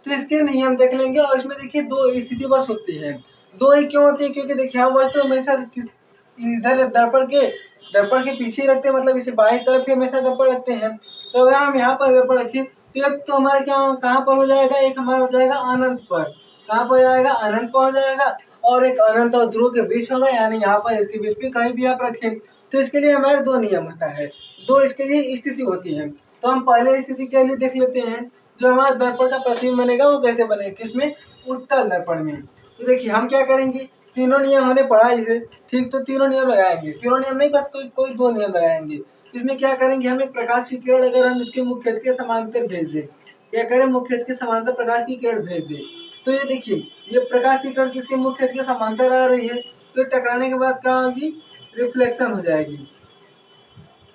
तो इसके नियम देख लेंगे। और इसमें देखिए 2 स्थिति बस होती है। 2 ही क्यों होती है, क्योंकि देखिए हम वस्तु हमेशा इधर दर्पण के पीछे ही रखते हैं, मतलब इसे बाएं तरफ ही हमेशा दर्पण रखते हैं। तो अगर हम यहाँ पर दर्पण रखें तो एक तो हमारा क्या, कहाँ पर हो जाएगा, एक हमारा हो जाएगा अनंत पर। कहाँ पर हो जाएगा, अनंत पर हो जाएगा। और एक अनंत और ध्रुव के बीच होगा, यानी यहाँ पर इसके बीच में कहीं भी आप रखें। तो इसके लिए हमारे 2 नियम होता है, 2 इसके लिए स्थिति होती है। तो हम पहले स्थिति के लिए देख लेते हैं, जो हमारा दर्पण का प्रतिबिंब बनेगा वो कैसे बनेगा, किसमें, उत्तल दर्पण में। तो देखिए हम क्या करेंगे, तीनों नियम हमने पढ़ा इसे, ठीक। तो तीनों नियम लगाएंगे, तीनों नियम नहीं, बस कोई 2 नियम लगाएंगे। इसमें क्या करेंगे, हम एक प्रकाश की किरण अगर हम इसके मुख्य अक्ष के समांतर भेज दें, क्या करें, मुख्य अक्ष के समांतर प्रकाश की किरण भेज दें, तो ये देखिए ये प्रकाश की किरण किसके मुख्य अक्ष के समांतर आ रही है, तो टकराने के बाद क्या होगी, रिफ्लेक्शन हो जाएगी।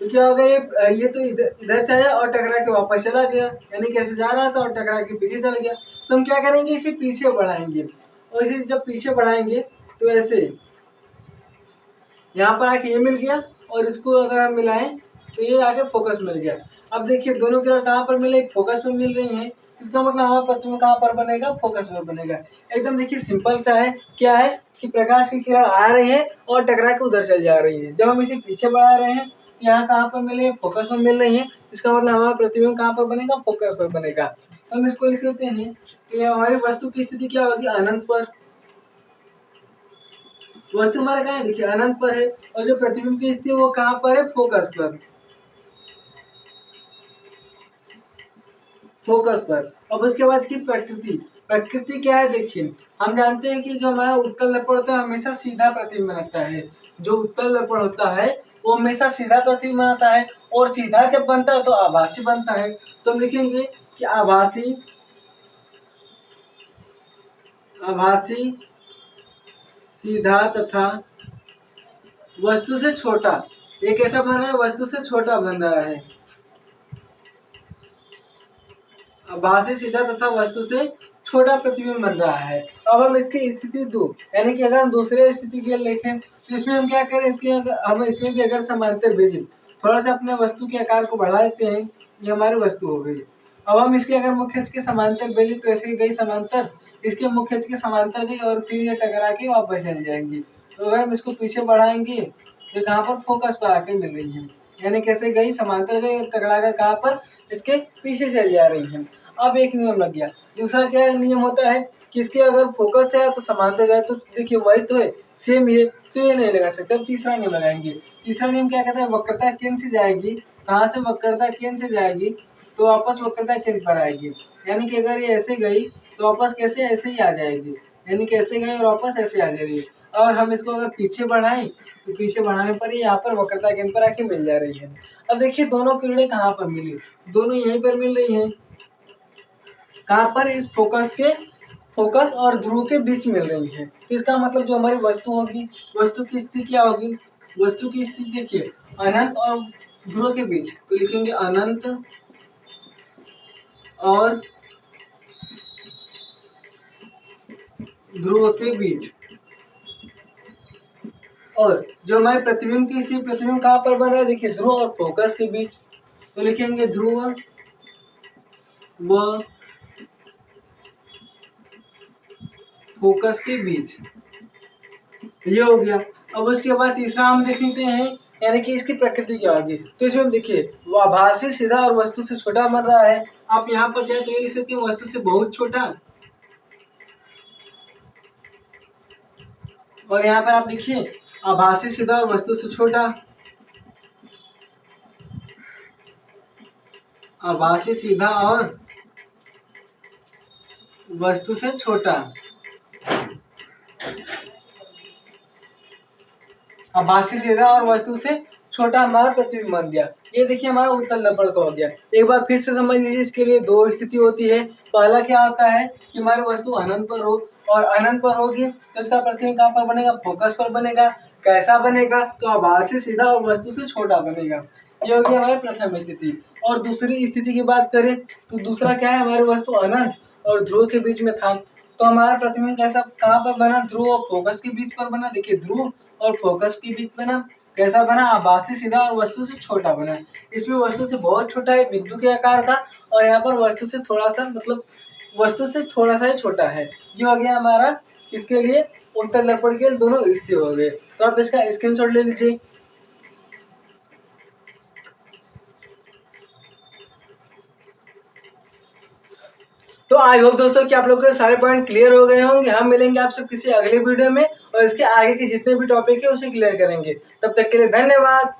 तो क्या होगा, ये तो इधर से आया और टकरा के वापस चला गया, यानी कैसे जा रहा था और टकरा के पीछे चल गया। तो हम क्या करेंगे, इसे पीछे बढ़ाएंगे, और इसे जब पीछे बढ़ाएंगे तो ऐसे यहाँ पर आके ये मिल गया, और इसको अगर हम मिलाएं तो ये आके फोकस मिल गया। अब देखिए दोनों किरण कहाँ पर मिले, फोकस में मिल रही हैं। इसका मतलब हमारा प्रतिबिंब कहाँ पर बनेगा, फोकस में बनेगा। एकदम देखिए सिंपल सा है, क्या है कि प्रकाश की किरण आ रही है और टकरा के उधर चल जा रही है। जब हम इसे पीछे बढ़ा रहे हैं, यहाँ कहाँ पर मिले, फोकस में मिल रही है। इसका मतलब हमारा प्रतिबिंब कहाँ पर बनेगा, फोकस पर बनेगा। हम इसको लिख लेते हैं कि हमारी वस्तु की स्थिति क्या होगी, अनंत पर। वस्तु हमारा कहाँ है, देखिए अनंत पर है, और जो प्रतिबिंब की स्थिति वो कहाँ पर है, फोकस पर। फोकस पर। अब उसके बाद की प्रकृति क्या है, देखिए हम जानते हैं कि जो हमारा उत्तल दर्पण होता है हमेशा सीधा प्रतिबिंब बनाता है। जो उत्तल दर्पण होता है वो हमेशा सीधा प्रतिबिंब बनाता है, और सीधा जब बनता है तो आभासी बनता है। तो हम लिखेंगे कि आभासी सीधा तथा वस्तु से छोटा। ये कैसा बन रहा है? वस्तु से छोटा बन रहा है। आभासी सीधा तथा वस्तु से छोटा प्रतिबिंब बन रहा है। अब हम इसकी स्थिति 2 यानी कि अगर हम दूसरे स्थिति के लिए लिखें तो इसमें हम क्या करें, इसकी हम इसमें भी अगर समांतर भेजें, थोड़ा सा अपने वस्तु के आकार को बढ़ा देते हैं, ये हमारी वस्तु हो गई। अब हम इसके अगर मुख्य अक्ष के समांतर भेजें तो ऐसे गई समांतर, इसके मुख्य अक्ष के समांतर गई और फिर ये टकरा के वापस चल जाएंगी। तो अगर हम इसको पीछे बढ़ाएंगे तो कहाँ पर? फोकस पर आके मिल रही है, यानी कैसे गई? समांतर गई और टकरा कर कहाँ पर? इसके पीछे चल जा रही है। अब एक नियम लग गया। दूसरा क्या नियम होता है कि इसके अगर फोकस है तो समांतर जाए, तो देखिए वही तो है, सेम ये, तो ये नहीं लगा सकते। अब तीसरा नियम लगाएंगे। तीसरा नियम क्या कहता है? वक्रता केंद्र से जाएगी। कहाँ से? वक्रता केंद्र से जाएगी तो वापस वक्रता केंद्र पर आएगी। यानी कि अगर ये ऐसे गई तो वापस कैसे? ऐसे ही आ जाएगी, यानी कि ऐसे गई और वापस ऐसे आ जाएगी। और हम इसको अगर पीछे बढ़ाएं तो पीछे बढ़ाने पर यहाँ पर वक्रता केंद्र पर आके मिल जा रही है। अब देखिए दोनों किरणें कहाँ पर मिली? दोनों यहीं पर मिल रही हैं। कहाँ पर? इस फोकस और ध्रुव के बीच मिल रही है। तो इसका मतलब जो हमारी वस्तु होगी, वस्तु की स्थिति क्या होगी? वस्तु की स्थिति देखिए अनंत और ध्रुव के बीच, तो लिखेंगे अनंत और ध्रुव के बीच। और जो हमारे प्रतिबिंब की स्थिति, प्रतिबिंब कहाँ पर बन रहा है? देखिए ध्रुव और फोकस के बीच, तो लिखेंगे ध्रुव व फोकस के बीच। ये हो गया। अब उसके बाद तीसरा हम देख लेते हैं, यानी कि इसकी प्रकृति क्या होगी। तो इसमें देखिए वो आभासी सीधा और वस्तु से छोटा बन रहा है। आप यहाँ पर चाहे तो ये लिख सकते हैं वस्तु से बहुत छोटा, और यहाँ पर आप लिखिए आभासी सीधा और वस्तु से छोटा। आभासी सीधा और वस्तु से छोटा। आभासी सीधा और वस्तु से छोटा हमारा प्रतिबिंब बन गया। ये देखिए हमारा उत्तल दर्पण का हो गया। एक बार फिर से समझ लीजिए, इसके लिए दो स्थिति होती है। पहला क्या होता है कि हमारी वस्तु अनंत पर हो, और अनंत पर होगी तो इसका प्रतिबिंब कहाँ पर बनेगा? फोकस पर बनेगा। कैसा बनेगा? तो आभासी सीधा और वस्तु से छोटा बनेगा। ये होगी हमारी प्रथम स्थिति। और दूसरी स्थिति की बात करें तो दूसरा क्या है? हमारी वस्तु अनंत और ध्रुव के बीच में था, तो हमारा प्रतिबिंब कैसा कहाँ पर बना? ध्रुव और फोकस के बीच पर बना। देखिए ध्रुव और फोकस के बीच बना। कैसा बना? आभासी सीधा और वस्तु से छोटा बना। इसमें वस्तु से बहुत छोटा है, बिंदु के आकार का, और यहाँ पर वस्तु से थोड़ा सा, मतलब वस्तु से थोड़ा सा ही छोटा है। ये हो गया हमारा इसके लिए उत्तल दर्पण के दोनों स्थिति हो गए। तो आप इसका स्क्रीनशॉट ले लीजिए। तो आई होप दोस्तों कि आप लोगों के सारे पॉइंट क्लियर हो गए होंगे। हम मिलेंगे आपसे किसी अगले वीडियो में और इसके आगे के जितने भी टॉपिक है उसे क्लियर करेंगे। तब तक के लिए धन्यवाद।